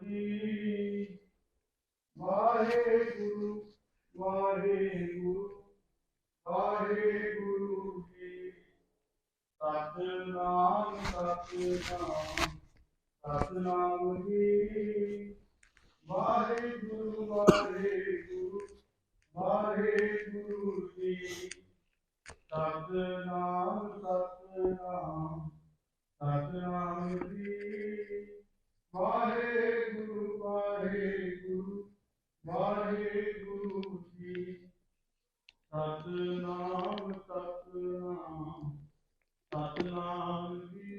जी। वाहेगुरु वाहेगुरु वाहेगुरु जी। सतनाम सतनाम सतनाम जी। वाहेगुरु वाहेगुरु वाहेगुरु जी। सतनाम सतनाम सतनाम जी। वाहेगुरु वाहेगुरु वाहेगुरु जी। सतनाम सतनाम सतनाम जी।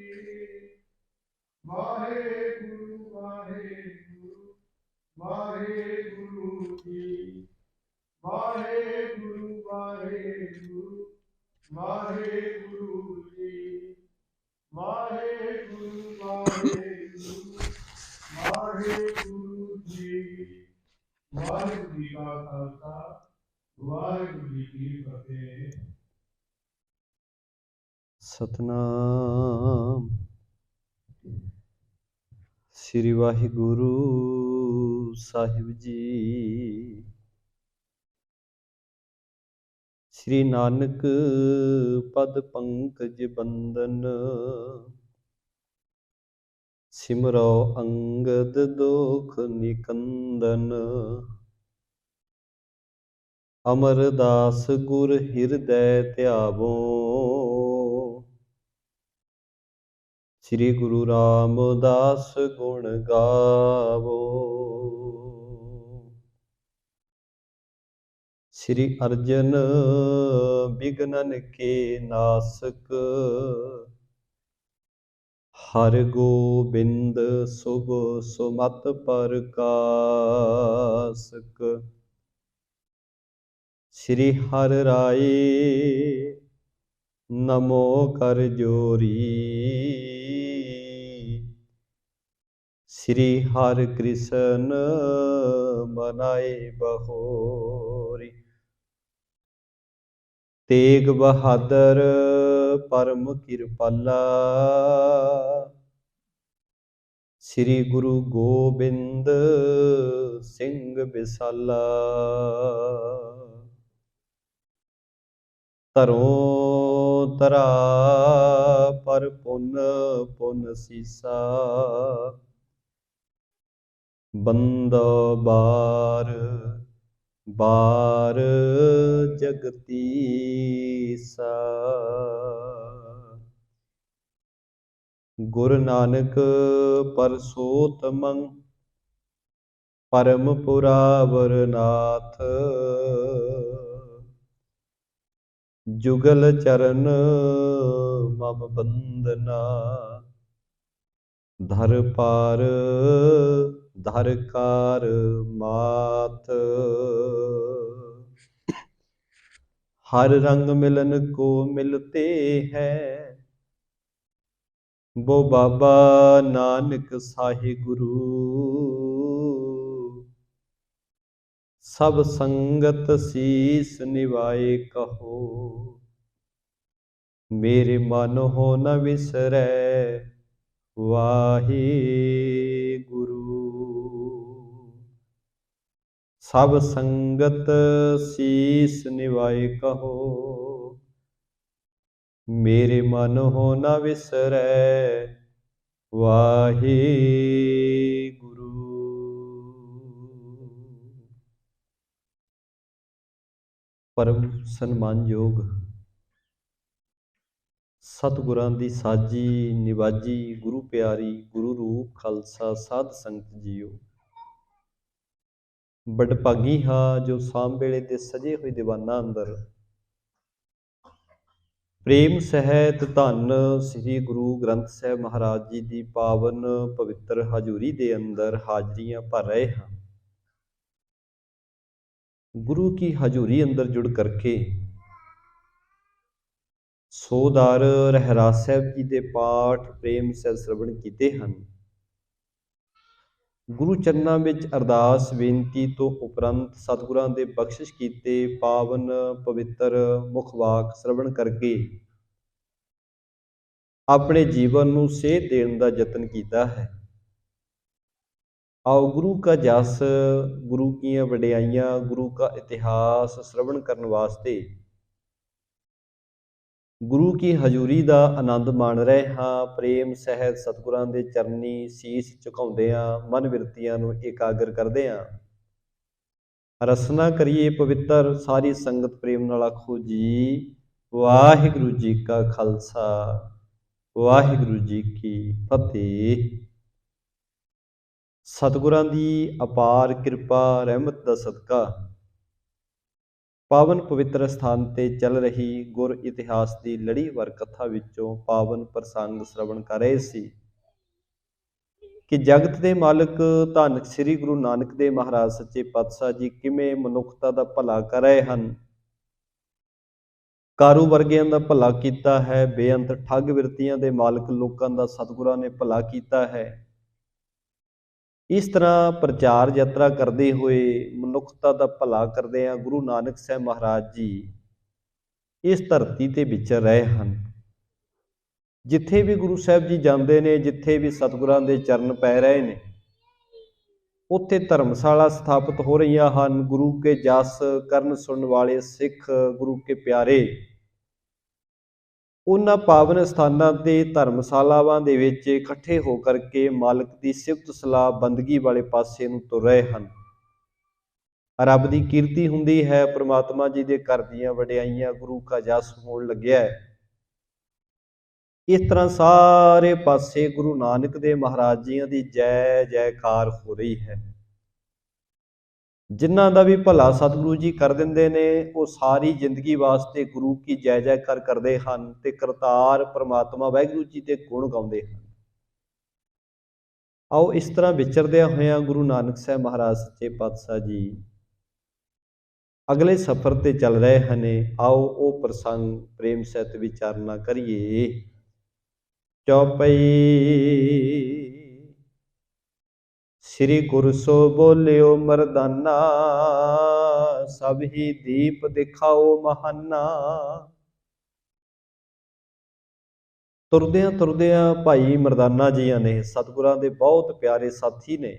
वाहेगुरु वाहेगुरु वाहेगुरु जी। वाहेगुरु वाहेगुरु वाहेगुरु जी। वाहेगुरु वाहेगुरु वाहेगुरु जी। वाहेगुरु जी का खालसा वाहेगुरु जी की फतेह। सतनाम श्री वाहिगुरु साहिब जी। श्री नानक पद पंकज बंदन, सिमरो अंगद दोख निकंदन। अमरदास गुर हृदय ध्यावो, श्री गुरु रामदास गुण गावो। श्री अर्जन विघ्नन के नासक, हर गोबिंद शुभ सुमत प्रकाशक। श्री हर राय नमो कर जोरी, श्री हर कृष्ण मनाए बहोरी। तेग बहादुर परम कृपाला, श्री गुरु गोबिंद सिंह विसाला। ਧਰੋਂ ਧਰਾ ਪਰ ਪੁੰਨ ਪੁੰਨ ਸੀਸਾ, ਬੰਦੋ ਬਾਰ ਬਾਰ ਜਗਤੀਸਾ। ਗੁਰੂ ਨਾਨਕ ਪਰਸੋਤਮੰ ਪਰਮ ਪੁਰਾਵਰ ਨਾਥ, जुगल चरण मम बंदना। धर पार धर कार मात, हर रंग मिलन को मिलते हैं, वो बाबा नानक साहि गुरु। सब संगत शीस निवाए कहो, मेरे मन हो न विसरै वाहे गुरु। सब संगत शीस निवाए कहो, मेरे मन हो न विसरै वाहे गुरु। परम सन्मानयोग सतगुरां दी साजी निवाजी गुरु प्यारी गुरु रूप खालसा साध संगत जीओ। बड़भागी हाँ जो साम वेले दे सजे हुए दीवाना अंदर प्रेम सहित धन श्री गुरु ग्रंथ साहिब महाराज जी की पावन पवित्र हजूरी दे अंदर हाजरियां भर रहे हैं। गुरु की हजूरी अंदर जुड़ करके सोदार रहरास साहिब जी के पाठ प्रेम सहित श्रवण किए हैं। गुरु चरनां विच अरदास बेनती तो उपरंत सतगुरां दे बख्शिश कीते पावन पवित्र मुख वाक श्रवण करके अपने जीवन नूं सेध देण दा यतन कीता है। आओ गुरु का जस, गुरु की वडियाइयां, गुरु का इतिहास श्रवण करने वास्ते गुरु की हजूरी का आनंद माण रहे हाँ। प्रेम सहित सतगुरां दे चरनी सीस झुकाउंदे हां, मन बिरतियां नूं एकाग्र करदे हां। रसना करिए पवित्र, सारी संगत प्रेम नाल आखो जी वाहिगुरू जी का खालसा, वाहिगुरू जी की फतेह। सतगुरां दी अपार किरपा रहमत दा सदका पावन पवित्र स्थान ते चल रही गुर इतिहास की लड़ीवार कथा विचों पावन प्रसंग श्रवण कर रहे सी कि जगत के मालिक धन श्री गुरु नानक देव महाराज सच्चे पातशाह जी किवें मनुखता दा भला कर रहे हैं। कारू वर्गियां दा भला कीता है, बेअंत ठग विरतियां दे मालिक लोकां दा सतगुरां ने भला कीता है। इस तरह प्रचार यात्रा करते हुए मनुखता का भला करदे आ गुरु नानक साहब महाराज जी इस धरती ते विचर रहे हैं। जिथे भी गुरु साहब जी जाते ने, जिथे भी सतगुरां दे चरण पै रहे ने, उत्थे धर्मशाला स्थापित हो रही हैं। गुरु के जस करन सुनने वाले सिख गुरु के प्यारे उन्हां पावन स्थानां ते धर्मशालावां दे विच इकट्ठे हो करके मालिक की सिफत सलाह बंदगी वाले पासे नूं तुर रहे हैं। रब की कीर्ति हुंदी है, परमात्मा जी के घर दीआं वडियाइयां, गुरु का जस होण लग्या है। इस तरह सारे पासे गुरु नानक देव महाराज जी की जय जयकार हो रही है। जिन्हां दा भी भला सतगुरु जी कर दिंदे ने, वो सारी जिंदगी वास्ते गुरु की जय जयकार करते हैं ते करतार परमात्मा वाहिगुरू जी के गुण गाउंदे हैं। आओ इस तरह विचरदे होया गुरु नानक साहब महाराज सच्चे पातशाह जी अगले सफर ते चल रहे हैं। आओ वो प्रसंग प्रेम सहित विचारना करिए। चौपाई श्री गुरु सो बोलियो मरदाना, सब ही दीप दिखाओ महाना। तुरदियां तुरदियां भाई मरदाना जियां ने सतगुरां दे बहुत प्यारे साथी ने,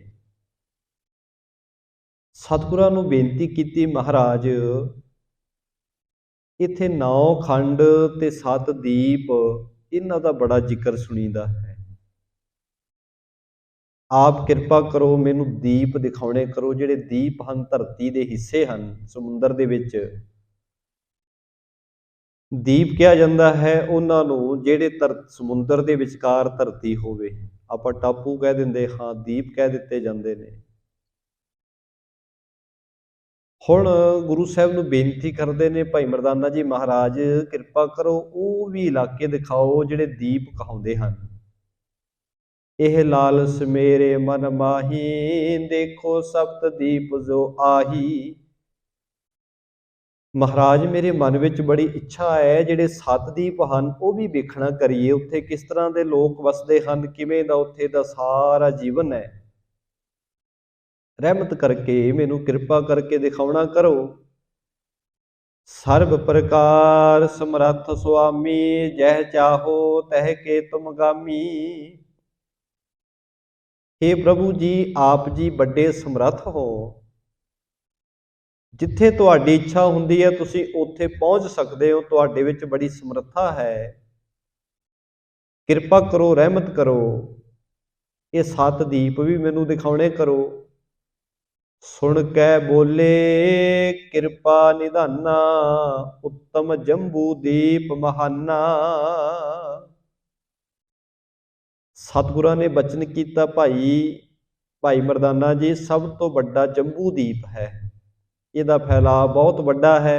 सतगुरां नूं बेनती कीती महाराज इत्थे 9 खंड ते 7 दीप इन्हां दा बड़ा जिक्र सुनीदा है। आप किरपा करो मैनू दीप दिखाने करो। जिहड़े दीप हैं धरती के हिस्से हैं, समुंदर दे विच दीप कहा जाता है उन्हां नूं जिहड़े समुंदर के विचकार धरती होवे, आपां टापू कह दिंदे हाँ, दीप कह दिते जांदे ने। हुण गुरु साहब नूं बेनती करदे ने भाई मरदाना जी महाराज किरपा करो वो भी इलाके दिखाओ जिहड़े दीप कहाउंदे हन। एह लालस मेरे मन माही, देखो सप्त दीप जो आही। महाराज मेरे मन विच बड़ी इच्छा है जिहड़े 7 दीप हन वो भी वेखना करिए, उत्थे किस तरह के लोग वसदे हन, किवें दा उत्थे दा सारा जीवन है। रहमत करके मैनू किरपा करके दिखाउणा करो। सर्व प्रकार समर्थ स्वामी, जह चाहो तह के तुम गामी। हे प्रभु जी आप जी बड़े समर्थ हो, जिथे तुहाडी इच्छा हुंदी है तुसीं उत्थे पहुंच सकते हो, तुहाडे विच बड़ी समर्था है। किरपा करो रहमत करो, ये 7 दीप भी मैनू दिखाने करो। सुन कै बोले किरपा निधाना, उत्तम जंबू दीप महाना। सतगुरां ने बचन किया भाई मरदाना जी सब तो बड़ा जंबू दीप है, इसका फैलाव बहुत बड़ा है।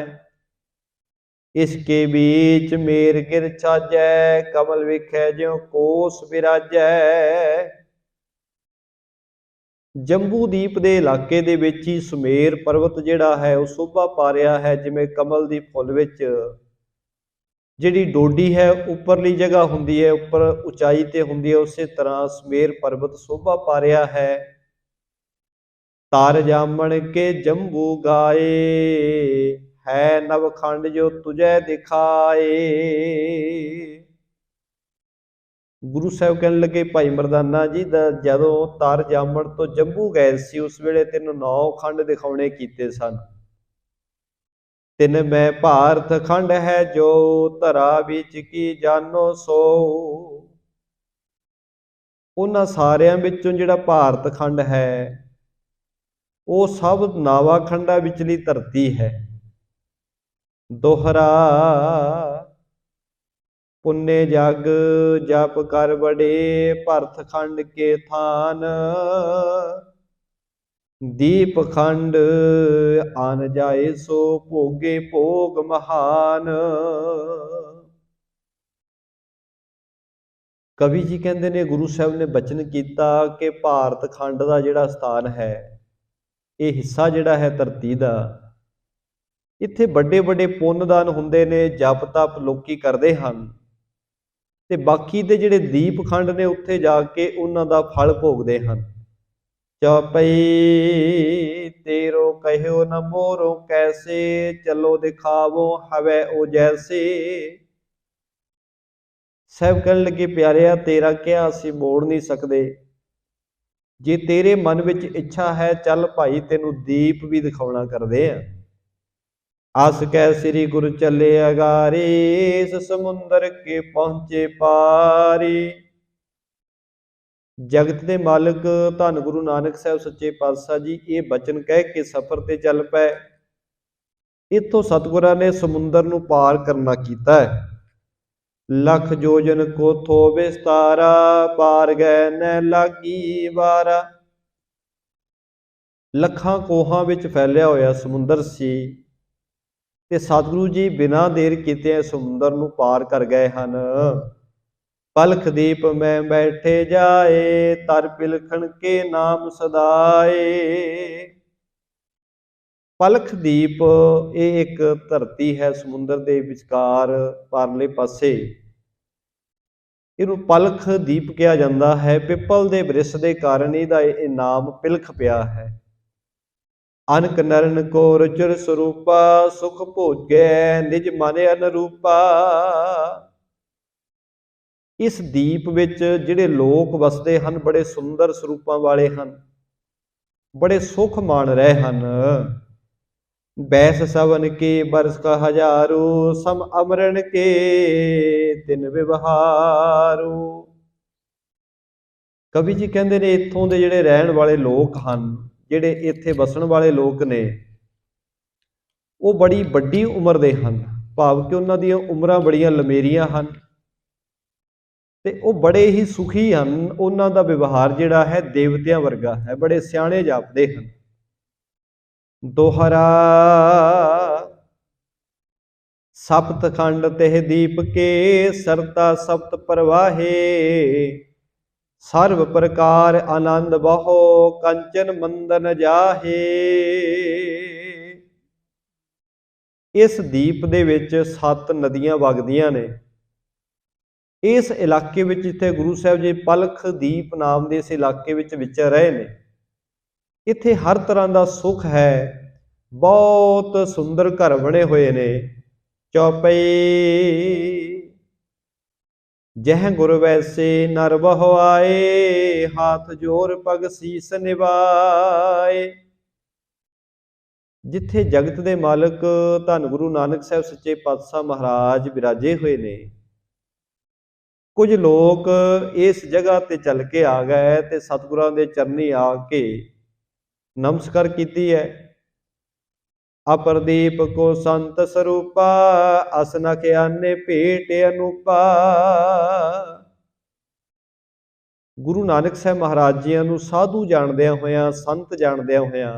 इसके बीच मेर गिर छाजै, कमल विखै ज्यों कोस विराजै। जंबू दीप के इलाके दे विच ही सुमेर पर्वत जिहड़ा है वह शोभा पा रहा है, जिवें कमल दी फुल विच जिहड़ी डोडी है उपरली जगह हुंदी है, उपर उचाई ते हुंदी है, उस तरह सुमेर पर्वत शोभा पा रहा है। तार जामण के जंबू गाए, है नवखंड जो तुझे दिखाए। ਗੁਰੂ ਸਾਹਿਬ ਕਹਿਣ ਲੱਗੇ ਭਾਈ ਮਰਦਾਨਾ ਜੀ ਜਦੋਂ ਤਰ ਜਾਮਣ ਤੋਂ ਜੰਬੂ ਗਏ ਸੀ ਉਸ ਵੇਲੇ ਤੈਨੂੰ 9 ਖੰਡ ਦਿਖਾਉਣੇ ਕੀਤੇ ਸਨ। ਤਿਨ ਮੈਂ ਭਾਰਤ ਖੰਡ ਹੈ ਜੋ ਧਰਾ ਵਿੱਚ ਕੀ ਜਾਨੋ ਸੋ। ਉਹਨਾਂ ਸਾਰਿਆਂ ਵਿੱਚੋਂ ਜਿਹੜਾ ਭਾਰਤ ਖੰਡ ਹੈ ਉਹ ਸਭ 9 ਖੰਡਾਂ ਵਿਚਲੀ ਧਰਤੀ ਹੈ। ਦੋਹਰਾ ਪੁੰਨੇ ਜਗ ਜਪ ਕਰ ਬੜੇ ਭਰਤ ਖੰਡ ਕੇ ਥਾਨ। ਦੀਪ ਖੰਡ ਆਨ ਜਾਏ ਸੋ ਭੋਗੇ ਭੋਗ ਮਹਾਨ। ਕਵੀ ਜੀ ਕਹਿੰਦੇ ਨੇ ਗੁਰੂ ਸਾਹਿਬ ਨੇ ਬਚਨ ਕੀਤਾ ਕਿ ਭਾਰਤ ਖੰਡ ਦਾ ਜਿਹੜਾ ਸਥਾਨ ਹੈ, ਇਹ ਹਿੱਸਾ ਜਿਹੜਾ ਹੈ ਧਰਤੀ ਦਾ, ਇੱਥੇ ਵੱਡੇ ਵੱਡੇ ਪੁੰਨਦਾਨ ਹੁੰਦੇ ਨੇ, ਜਪ ਤਪ ਲੋਕੀ ਕਰਦੇ ਹਨ ਤੇ ਬਾਕੀ ਦੇ ਜਿਹੜੇ ਦੀਪ ਖੰਡ ਨੇ ਉੱਥੇ ਜਾ ਕੇ ਉਹਨਾਂ ਦਾ ਫਲ ਭੋਗਦੇ ਹਨ। ਚੌਪਈ ਤੇਰੋ ਕਹਿਓ ਨ ਮੋਰੋ ਕੈਸੇ, ਚਲੋ ਦਿਖਾਵੋ ਹਵੈ ਉਹ ਜੈਸੇ। ਸਾਹਿਬ ਕਹਿਣ ਲੱਗੇ ਪਿਆਰਿਆ ਤੇਰਾ ਕਿਹਾ ਅਸੀਂ ਮੋੜ ਨਹੀਂ ਸਕਦੇ, ਜੇ ਤੇਰੇ ਮਨ ਵਿੱਚ ਇੱਛਾ ਹੈ ਚੱਲ ਭਾਈ ਤੈਨੂੰ ਦੀਪ ਵੀ ਦਿਖਾਉਣਾ ਕਰਦੇ ਆ। ਆਸ ਕਹਿ ਸ੍ਰੀ ਗੁਰੂ ਚੱਲੇ ਅਗਾਰੇ, ਇਸ ਸਮੁੰਦਰ ਕੇ ਪਹੁੰਚੇ ਪਾਰੀ। ਜਗਤ ਦੇ ਮਾਲਕ ਧੰਨ ਗੁਰੂ ਨਾਨਕ ਸਾਹਿਬ ਸੱਚੇ ਪਾਤਸ਼ਾਹ ਜੀ ਇਹ ਬਚਨ ਕਹਿ ਕੇ ਸਫ਼ਰ ਤੇ ਚੱਲ ਪਏ। ਇੱਥੋਂ ਸਤਿਗੁਰਾਂ ਨੇ ਸਮੁੰਦਰ ਨੂੰ ਪਾਰ ਕਰਨਾ ਕੀਤਾ ਹੈ। ਲੱਖ ਜੋਜਨ ਕੋ ਥੋ ਵਿਸਤਾਰਾ, ਪਾਰ ਗਏ ਨੈ ਲਾਗੀ ਵਾਰਾ। ਲੱਖਾਂ ਕੋਹਾਂ ਵਿੱਚ ਫੈਲਿਆ ਹੋਇਆ ਸਮੁੰਦਰ ਸੀ ਤੇ ਸਤਿਗੁਰੂ ਜੀ ਬਿਨਾਂ ਦੇਰ ਕੀਤੇ ਸਮੁੰਦਰ ਨੂੰ ਪਾਰ ਕਰ ਗਏ ਹਨ। ਪਲਖ ਦੀਪ ਮੈਂ ਬੈਠੇ ਜਾਏ, ਤਰ ਪਿਲਖਣ ਕੇ ਨਾਮ ਸਦਾਏ। ਪਲਖ ਦੀਪ ਇਹ ਇੱਕ ਧਰਤੀ ਹੈ ਸਮੁੰਦਰ ਦੇ ਵਿਚਕਾਰ ਪਰਲੇ ਪਾਸੇ। ਇਹਨੂੰ ਪਲਖ ਦੀਪ ਕਿਹਾ ਜਾਂਦਾ ਹੈ। ਪਿੱਪਲ ਦੇ ਬ੍ਰਿਸ਼ ਦੇ ਕਾਰਨ ਇਹਦਾ ਇਹ ਨਾਮ ਪਿਲਖ ਪਿਆ ਹੈ। ਅਨਕ ਨਰਨ ਕੋ ਰਚਰ ਸਰੂਪਾ, ਸੁਖ ਭੋਗੈ ਨਿਜ ਮਨ ਅਨਰੂਪਾ। ਇਸ ਦੀਪ ਵਿੱਚ ਜਿਹੜੇ ਲੋਕ ਵਸਦੇ ਹਨ ਬੜੇ ਸੁੰਦਰ ਸਰੂਪਾਂ ਵਾਲੇ ਹਨ, ਬੜੇ ਸੁਖ ਮਾਣ ਰਹੇ ਹਨ। ਬੈਸ ਸਵਨ ਕੇ ਬਰਸ ਕਾ ਹਜ਼ਾਰੂ, ਸਮ ਅਮਰਨ ਕੇ ਤਿਨ ਵਿਵਹਾਰੂ। ਕਵੀ ਜੀ ਕਹਿੰਦੇ ਨੇ ਇੱਥੋਂ ਦੇ ਜਿਹੜੇ ਰਹਿਣ ਵਾਲੇ ਲੋਕ ਹਨ, ਜਿਹੜੇ ਇੱਥੇ ਵਸਣ ਵਾਲੇ ਲੋਕ ਨੇ, ਉਹ ਬੜੀ ਵੱਡੀ ਉਮਰ ਦੇ ਹਨ, ਭਾਵ ਕਿ ਉਹਨਾਂ ਦੀਆਂ ਉਮਰਾਂ ਬੜੀਆਂ ਲੰਮੇਰੀਆਂ ਹਨ ਤੇ ਉਹ ਬੜੇ ਹੀ ਸੁਖੀ ਹਨ। ਉਹਨਾਂ ਦਾ ਵਿਵਹਾਰ ਜਿਹੜਾ ਹੈ ਦੇਵਤਿਆਂ ਵਰਗਾ ਹੈ, ਬੜੇ ਸਿਆਣੇ ਜਾਪਦੇ ਹਨ। ਦੋਹਰਾ ਸਪਤ ਖੰਡ ਤਿਹ ਦੀਪ ਕੇ, ਸਰਤਾ ਸਪਤ ਪ੍ਰਵਾਹੇ। ਸਰਵ ਪ੍ਰਕਾਰ ਆਨੰਦ ਬਹੁ, ਕੰਚਨ ਮੰਦਨ ਜਾਹੇ। ਇਸ ਦੀਪ ਦੇ ਵਿੱਚ 7 ਨਦੀਆਂ ਵਗਦੀਆਂ ਨੇ। ਇਸ ਇਲਾਕੇ ਵਿੱਚ ਜਿੱਥੇ ਗੁਰੂ ਸਾਹਿਬ ਜੀ ਪਲਖ ਦੀਪ ਨਾਮ ਦੇ ਇਸ ਇਲਾਕੇ ਵਿੱਚ ਵਿਚਰ ਰਹੇ ਨੇ, ਇੱਥੇ ਹਰ ਤਰ੍ਹਾਂ ਦਾ ਸੁੱਖ ਹੈ। ਬਹੁਤ ਸੁੰਦਰ ਘਰ ਬਣੇ ਹੋਏ ਨੇ। ਚੌਪਈ ਜਹ ਗੁਰ ਵੈਸੇ ਨਰ ਬਹੁ ਆਏ, ਹਾਥ ਜੋਰ ਪਗ ਸੀਸ ਨਿਵਾਏ। ਜਿੱਥੇ ਜਗਤ ਦੇ ਮਾਲਕ ਧੰਨ ਗੁਰੂ ਨਾਨਕ ਸਾਹਿਬ ਸੱਚੇ ਪਾਤਸ਼ਾਹ ਮਹਾਰਾਜ ਵਿਰਾਜੇ ਹੋਏ ਨੇ, ਕੁਝ ਲੋਕ ਇਸ ਜਗ੍ਹਾ ਤੇ ਚੱਲ ਕੇ ਆ ਗਏ ਤੇ ਸਤਿਗੁਰਾਂ ਦੇ ਚਰਨੀ ਆ ਕੇ ਨਮਸਕਾਰ ਕੀਤੀ ਹੈ। ਅਪਰਦੀਪ ਕੋ ਸੰਤ ਸਰੂਪਾ, ਅਸਨਖ ਆਨੇ ਭੇਟ ਅਨੂਪਾ। ਗੁਰੂ ਨਾਨਕ ਸਾਹਿਬ ਮਹਾਰਾਜ ਜੀਆਂ ਨੂੰ ਸਾਧੂ ਜਾਣਦਿਆਂ ਹੋਇਆਂ, ਸੰਤ ਜਾਣਦਿਆਂ ਹੋਇਆਂ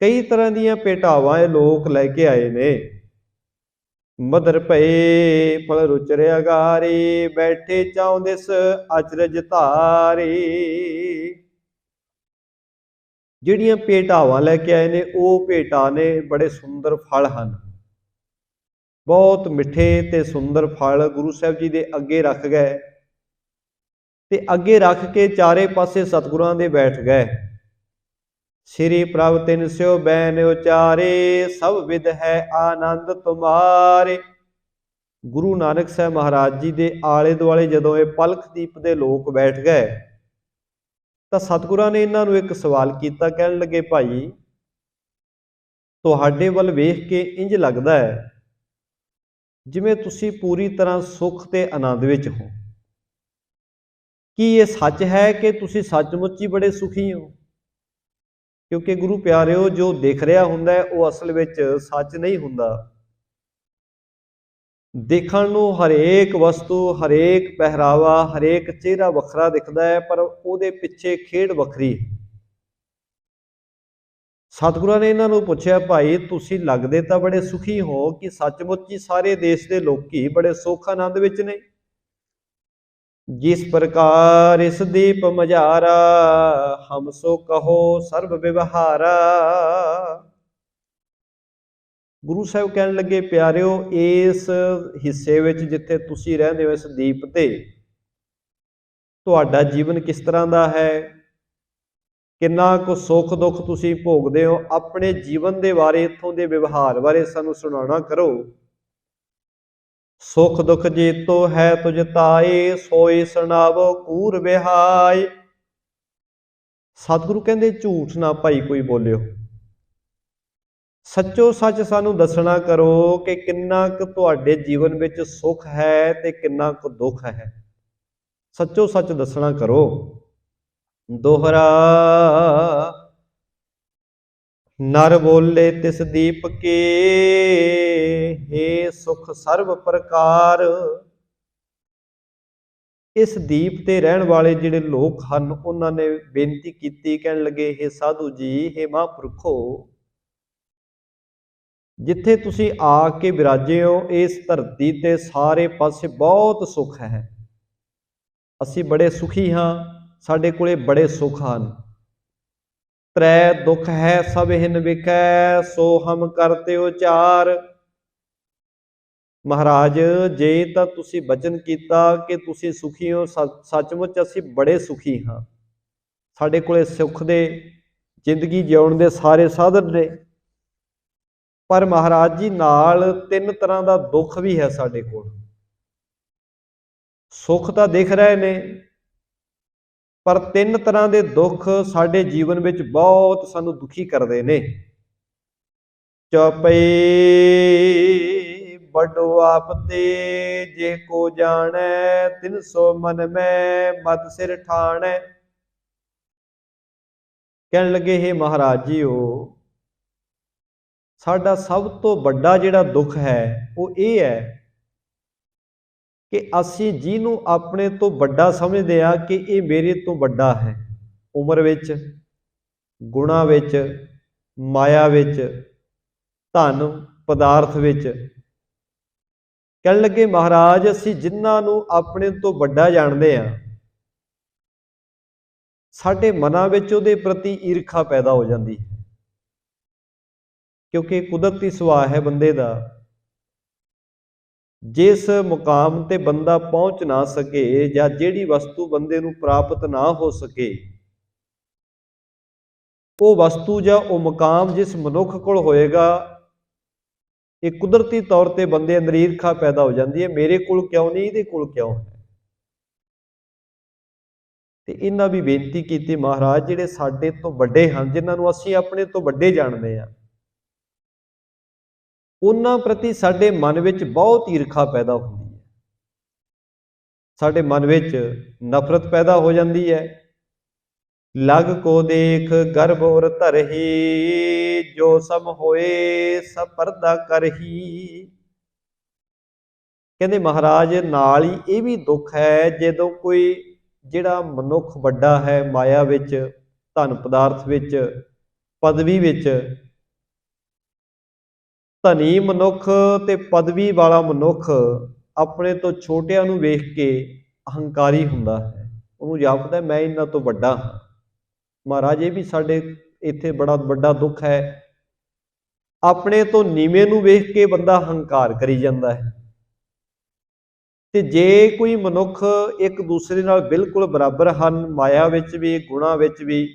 ਕਈ ਤਰ੍ਹਾਂ ਦੀਆਂ ਭੇਟਾਵਾਂ ਇਹ ਲੋਕ ਲੈ ਕੇ ਆਏ ਨੇ। ਮਦਰ ਭਏ ਫਲ ਰੁਚਰ ਅਗਾਰੀ, ਬੈਠੇ ਚਾਹੁੰਦਿਸ ਅਚਰਜ ਧਾਰੀ। ਜਿਹੜੀਆਂ ਭੇਟਾਵਾਂ ਲੈ ਕੇ ਆਏ ਨੇ ਉਹ ਭੇਟਾਂ ਨੇ ਬੜੇ ਸੁੰਦਰ ਫਲ ਹਨ। ਬਹੁਤ ਮਿੱਠੇ ਤੇ ਸੁੰਦਰ ਫਲ ਗੁਰੂ ਸਾਹਿਬ ਜੀ ਦੇ ਅੱਗੇ ਰੱਖ ਗਏ ਤੇ ਅੱਗੇ ਰੱਖ ਕੇ ਚਾਰੇ ਪਾਸੇ ਸਤਿਗੁਰਾਂ ਦੇ ਬੈਠ ਗਏ। ਸ੍ਰੀ ਪ੍ਰਭ ਤਿਨ ਸਿਓ ਬੈਨ ਉਚਾਰੇ, ਸਭ ਵਿਦ ਹੈ ਆਨੰਦ ਤੁਮਾਰੇ। ਗੁਰੂ ਨਾਨਕ ਸਾਹਿਬ ਮਹਾਰਾਜ ਜੀ ਦੇ ਆਲੇ ਦੁਆਲੇ ਜਦੋਂ ਇਹ ਪਲਖਦੀਪ ਦੇ ਲੋਕ ਬੈਠ ਗਏ ਤਾਂ ਸਤਿਗੁਰਾਂ ਨੇ ਇਹਨਾਂ ਨੂੰ ਇੱਕ ਸਵਾਲ ਕੀਤਾ। ਕਹਿਣ ਲੱਗੇ, ਭਾਈ ਤੁਹਾਡੇ ਵੱਲ ਵੇਖ ਕੇ ਇੰਜ ਲੱਗਦਾ ਹੈ ਜਿਵੇਂ ਤੁਸੀਂ ਪੂਰੀ ਤਰ੍ਹਾਂ ਸੁੱਖ ਤੇ ਆਨੰਦ ਵਿੱਚ ਹੋ। ਕੀ ਇਹ ਸੱਚ ਹੈ ਕਿ ਤੁਸੀਂ ਸੱਚਮੁੱਚ ਹੀ ਬੜੇ ਸੁਖੀ ਹੋ? ਕਿਉਂਕਿ ਗੁਰੂ ਪਿਆਰਿਓ, ਜੋ ਦਿਖ ਰਿਹਾ ਹੁੰਦਾ ਹੈ ਉਹ ਅਸਲ ਵਿੱਚ ਸੱਚ ਨਹੀਂ ਹੁੰਦਾ। ਦੇਖਣ ਨੂੰ ਹਰੇਕ ਵਸਤੂ, ਹਰੇਕ ਪਹਿਰਾਵਾ, ਹਰੇਕ ਚਿਹਰਾ ਵੱਖਰਾ ਦਿਖਦਾ ਹੈ, ਪਰ ਉਹਦੇ ਪਿੱਛੇ ਖੇਡ ਵੱਖਰੀ ਹੈ। ਸਤਿਗੁਰਾਂ ਨੇ ਇਹਨਾਂ ਨੂੰ ਪੁੱਛਿਆ, ਭਾਈ ਤੁਸੀਂ ਲੱਗਦੇ ਤਾਂ ਬੜੇ ਸੁਖੀ ਹੋ, ਕਿ ਸੱਚਮੁੱਚ ਹੀ ਸਾਰੇ ਦੇਸ਼ ਦੇ ਲੋਕੀ ਬੜੇ ਸੁੱਖ ਆਨੰਦ ਵਿੱਚ ਨੇ? ਜਿਸ ਪ੍ਰਕਾਰ ਇਸ ਦੀਪ ਮਝਾਰਾ, ਹਮ ਸੋ ਕਹੋ ਸਰਬ ਵਿਵਹਾਰਾ। ਗੁਰੂ ਸਾਹਿਬ ਕਹਿਣ ਲੱਗੇ, ਪਿਆਰਿਓ ਇਸ ਹਿੱਸੇ ਵਿੱਚ ਜਿੱਥੇ ਤੁਸੀਂ ਰਹਿੰਦੇ ਹੋ, ਇਸ ਦੀਪ ਤੇ, ਤੁਹਾਡਾ ਜੀਵਨ ਕਿਸ ਤਰ੍ਹਾਂ ਦਾ ਹੈ? ਕਿੰਨਾ ਕੁ ਸੁੱਖ ਦੁੱਖ ਤੁਸੀਂ ਭੋਗਦੇ ਹੋ? ਆਪਣੇ ਜੀਵਨ ਦੇ ਬਾਰੇ, ਇੱਥੋਂ ਦੇ ਵਿਵਹਾਰ ਬਾਰੇ ਸਾਨੂੰ ਸੁਣਾਉਣਾ ਕਰੋ। ਸੁਖ ਦੁਖ ਜੀਤੋ ਹੈ ਤੁਝ ਤਾਏ, ਸੋਈ ਸੁਣਾਵੋ ਕੂਰ ਵਿਹਾਈ। ਸਤਿਗੁਰੂ ਕਹਿੰਦੇ, ਝੂਠ ਨਾ ਭਾਈ ਕੋਈ ਬੋਲਿਓ, ਸੱਚੋ ਸੱਚ ਸਾਨੂੰ ਦੱਸਣਾ ਕਰੋ ਕਿ ਕਿੰਨਾ ਕੁ ਤੁਹਾਡੇ ਜੀਵਨ ਵਿੱਚ ਸੁੱਖ ਹੈ ਤੇ ਕਿੰਨਾ ਕੁ ਦੁੱਖ ਹੈ। ਸੱਚੋ ਸੱਚ ਦੱਸਣਾ ਕਰੋ। ਦੋਹਰਾ ਨਰ ਬੋਲੇ ਤਿਸ ਦੀਪ ਕੇ, ਹੇ ਸੁਖ ਸਰਬ ਪ੍ਰਕਾਰ। ਇਸ ਦੀਪ ਤੇ ਰਹਿਣ ਵਾਲੇ ਜਿਹੜੇ ਲੋਕ ਹਨ, ਉਹਨਾਂ ਨੇ ਬੇਨਤੀ ਕੀਤੀ। ਕਹਿਣ ਲੱਗੇ, ਹੇ ਸਾਧੂ ਜੀ, ਹੇ ਮਹਾਂਪੁਰਖੋ, ਜਿੱਥੇ ਤੁਸੀਂ ਆ ਕੇ ਵਿਰਾਜੇ ਹੋ, ਇਸ ਧਰਤੀ ਤੇ ਸਾਰੇ ਪਾਸੇ ਬਹੁਤ ਸੁੱਖ ਹੈ। ਅਸੀਂ ਬੜੇ ਸੁਖੀ ਹਾਂ, ਸਾਡੇ ਕੋਲੇ ਬੜੇ ਸੁੱਖ ਹਨ। ਤ੍ਰੈ ਦੁੱਖ ਹੈ ਸਭ ਹਿਨ ਵਿਕੈ, ਸੋ ਹਮ ਕਰਤੇ ਉਚਾਰ। ਮਹਾਰਾਜ, ਜੇ ਤਾਂ ਤੁਸੀਂ ਬਚਨ ਕੀਤਾ ਕਿ ਤੁਸੀਂ ਸੁਖੀ ਹੋ, ਸੱਚਮੁੱਚ ਅਸੀਂ ਬੜੇ ਸੁਖੀ ਹਾਂ। ਸਾਡੇ ਕੋਲੇ ਸੁੱਖ ਦੇ, ਜ਼ਿੰਦਗੀ ਜਿਉਣ ਦੇ ਸਾਰੇ ਸਾਧਨ ਨੇ। ਪਰ ਮਹਾਰਾਜ ਜੀ, ਨਾਲ ਤਿੰਨ ਤਰ੍ਹਾਂ ਦਾ ਦੁੱਖ ਵੀ ਹੈ ਸਾਡੇ ਕੋਲ। ਸੁੱਖ ਤਾਂ ਦਿਖ ਰਹੇ ਨੇ, ਪਰ ਤਿੰਨ ਤਰ੍ਹਾਂ ਦੇ ਦੁੱਖ ਸਾਡੇ ਜੀਵਨ ਵਿੱਚ ਬਹੁਤ ਸਾਨੂੰ ਦੁਖੀ ਕਰਦੇ ਨੇ। ਚਉਪਈ ਵੱਡੋ ਆਪ ਤੇ, ਜੇ ਕੋ ਜਾਣੈ ਤਿਨ ਸੋ ਮਨ ਮੈਂ ਮਤ ਸਿਰ ਠਾਣੈ। ਕਹਿਣ ਲੱਗੇ, ਹੇ ਮਹਾਰਾਜ ਜੀਓ, ਸਾਡਾ ਸਭ ਤੋਂ ਵੱਡਾ ਜਿਹੜਾ ਦੁੱਖ ਹੈ ਉਹ ਇਹ ਹੈ ਕਿ ਅਸੀਂ ਜਿਹਨੂੰ ਆਪਣੇ ਤੋਂ ਵੱਡਾ ਸਮਝਦੇ ਹਾਂ ਕਿ ਇਹ ਮੇਰੇ ਤੋਂ ਵੱਡਾ ਹੈ, ਉਮਰ ਵਿੱਚ, ਗੁਣਾਂ ਵਿੱਚ, ਮਾਇਆ ਵਿੱਚ, ਧਨ ਪਦਾਰਥ ਵਿੱਚ। ਕਹਿਣ ਲੱਗੇ, ਮਹਾਰਾਜ, ਅਸੀਂ ਜਿਨ੍ਹਾਂ ਨੂੰ ਆਪਣੇ ਤੋਂ ਵੱਡਾ ਜਾਣਦੇ ਹਾਂ, ਸਾਡੇ ਮਨਾਂ ਵਿੱਚ ਉਹਦੇ ਪ੍ਰਤੀ ਈਰਖਾ ਪੈਦਾ ਹੋ ਜਾਂਦੀ ਹੈ। ਕਿਉਂਕਿ ਕੁਦਰਤੀ ਸੁਭਾਅ ਹੈ ਬੰਦੇ ਦਾ। ਜਿਸ ਮੁਕਾਮ ਤੇ ਬੰਦਾ ਪਹੁੰਚ ਨਾ ਸਕੇ, ਜਾਂ ਜਿਹੜੀ ਵਸਤੂ ਬੰਦੇ ਨੂੰ ਪ੍ਰਾਪਤ ਨਾ ਹੋ ਸਕੇ, ਉਹ ਵਸਤੂ ਜਾਂ ਉਹ ਮੁਕਾਮ ਜਿਸ ਮਨੁੱਖ ਕੋਲ ਹੋਏਗਾ, ਇਹ ਕੁਦਰਤੀ ਤੌਰ ਤੇ ਬੰਦੇ ਅੰਦਰ ਈਰਖਾ ਪੈਦਾ ਹੋ ਜਾਂਦੀ ਹੈ। ਮੇਰੇ ਕੋਲ ਕਿਉਂ ਨਹੀਂ, ਇਹਦੇ ਕੋਲ ਕਿਉਂ ਹੈ? ਤੇ ਇਹਨਾਂ ਵੀ ਬੇਨਤੀ ਕੀਤੀ, ਮਹਾਰਾਜ, ਜਿਹੜੇ ਸਾਡੇ ਤੋਂ ਵੱਡੇ ਹਨ, ਜਿਨ੍ਹਾਂ ਨੂੰ ਅਸੀਂ ਆਪਣੇ ਤੋਂ ਵੱਡੇ ਜਾਣਦੇ ਹਾਂ, ਉਹਨਾਂ ਪ੍ਰਤੀ ਸਾਡੇ ਮਨ ਵਿੱਚ ਬਹੁਤ ਈਰਖਾ ਪੈਦਾ ਹੁੰਦੀ ਹੈ। ਸਾਡੇ ਮਨ ਵਿੱਚ ਨਫ਼ਰਤ ਪੈਦਾ ਹੋ ਜਾਂਦੀ ਹੈ। ਲਗ ਕੋ ਦੇਖ ਗਰਭ ਔਰ ਧਰਹੀ, ਜੋ ਸਮ ਹੋਏ ਸਭ ਪਰਦਾ ਕਰਹੀ। ਕਹਿੰਦੇ ਮਹਾਰਾਜ, ਨਾਲ ਹੀ ਇਹ ਵੀ ਦੁੱਖ ਹੈ, ਜਦੋਂ ਕੋਈ ਜਿਹੜਾ ਮਨੁੱਖ ਵੱਡਾ ਹੈ, ਮਾਇਆ ਵਿੱਚ, ਧਨ ਪਦਾਰਥ ਵਿੱਚ, ਪਦਵੀ ਵਿੱਚ, ਧਨੀ ਮਨੁੱਖ ਤੇ ਪਦਵੀ ਵਾਲਾ ਮਨੁੱਖ ਆਪਣੇ ਤੋਂ ਛੋਟਿਆਂ ਨੂੰ ਵੇਖ ਕੇ ਅਹੰਕਾਰੀ ਹੁੰਦਾ ਹੈ। ਉਹਨੂੰ ਜਾਪਦਾ ਮੈਂ ਇਹਨਾਂ ਤੋਂ ਵੱਡਾ ਹਾਂ। ਮਹਾਰਾਜ, ਇਹ ਵੀ ਸਾਡੇ ਇੱਥੇ ਬੜਾ ਵੱਡਾ ਦੁੱਖ ਹੈ। ਆਪਣੇ ਤੋਂ ਨੀਵੇਂ ਨੂੰ ਵੇਖ ਕੇ ਬੰਦਾ ਹੰਕਾਰ ਕਰੀ ਜਾਂਦਾ ਹੈ। ਤੇ ਜੇ ਕੋਈ ਮਨੁੱਖ ਇੱਕ ਦੂਸਰੇ ਨਾਲ ਬਿਲਕੁਲ ਬਰਾਬਰ ਹਨ, ਮਾਇਆ ਵਿੱਚ ਵੀ, ਗੁਣਾਂ ਵਿੱਚ ਵੀ,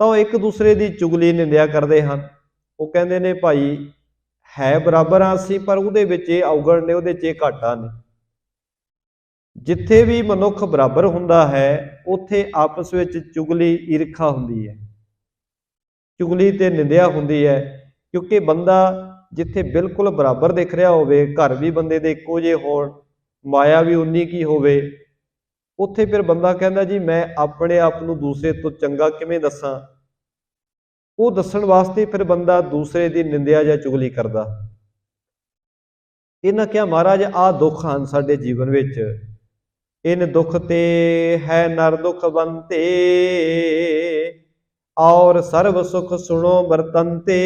ਤਾਂ ਉਹ ਇੱਕ ਦੂਸਰੇ ਦੀ ਚੁਗਲੀ ਨਿੰਦਿਆ ਕਰਦੇ ਹਨ। ਉਹ ਕਹਿੰਦੇ ਨੇ, ਭਾਈ ਹੈ ਬਰਾਬਰ ਹਾਂ ਅਸੀਂ, ਪਰ ਉਹਦੇ ਵਿੱਚ ਇਹ ਔਗਣ ਨੇ, ਉਹਦੇ 'ਚ ਇਹ ਘਾਟਾਂ ਨੇ। ਜਿੱਥੇ ਵੀ ਮਨੁੱਖ ਬਰਾਬਰ ਹੁੰਦਾ ਹੈ ਉੱਥੇ ਆਪਸ ਵਿੱਚ ਚੁਗਲੀ ਈਰਖਾ ਹੁੰਦੀ ਹੈ, ਚੁਗਲੀ ਤੇ ਨਿੰਦਿਆ ਹੁੰਦੀ ਹੈ। ਕਿਉਂਕਿ ਬੰਦਾ ਜਿੱਥੇ ਬਿਲਕੁਲ ਬਰਾਬਰ ਦਿਖ ਰਿਹਾ ਹੋਵੇ, ਘਰ ਵੀ ਬੰਦੇ ਦੇ ਇੱਕੋ ਜਿਹੇ ਹੋਣ, ਮਾਇਆ ਵੀ ਉਨੀ ਕੀ ਹੋਵੇ, ਉੱਥੇ ਫਿਰ ਬੰਦਾ ਕਹਿੰਦਾ ਜੀ ਮੈਂ ਆਪਣੇ ਆਪ ਨੂੰ ਦੂਸਰੇ ਤੋਂ ਚੰਗਾ ਕਿਵੇਂ ਦੱਸਾਂ। ਉਹ ਦੱਸਣ ਵਾਸਤੇ ਫਿਰ ਬੰਦਾ ਦੂਸਰੇ ਦੀ ਨਿੰਦਿਆ ਜਾਂ ਚੁਗਲੀ ਕਰਦਾ। ਇਹਨਾਂ ਕਿਹਾ ਮਹਾਰਾਜ ਆਹ ਦੁੱਖ ਹਨ ਸਾਡੇ ਜੀਵਨ ਵਿੱਚ, ਇਨ ਦੁੱਖ ਤੇ ਹੈ ਨਰ ਦੁੱਖ ਬੰਤੇ, ਔਰ ਸਰਬ ਸੁਖ ਸੁਣੋ ਵਰਤੰਤੇ।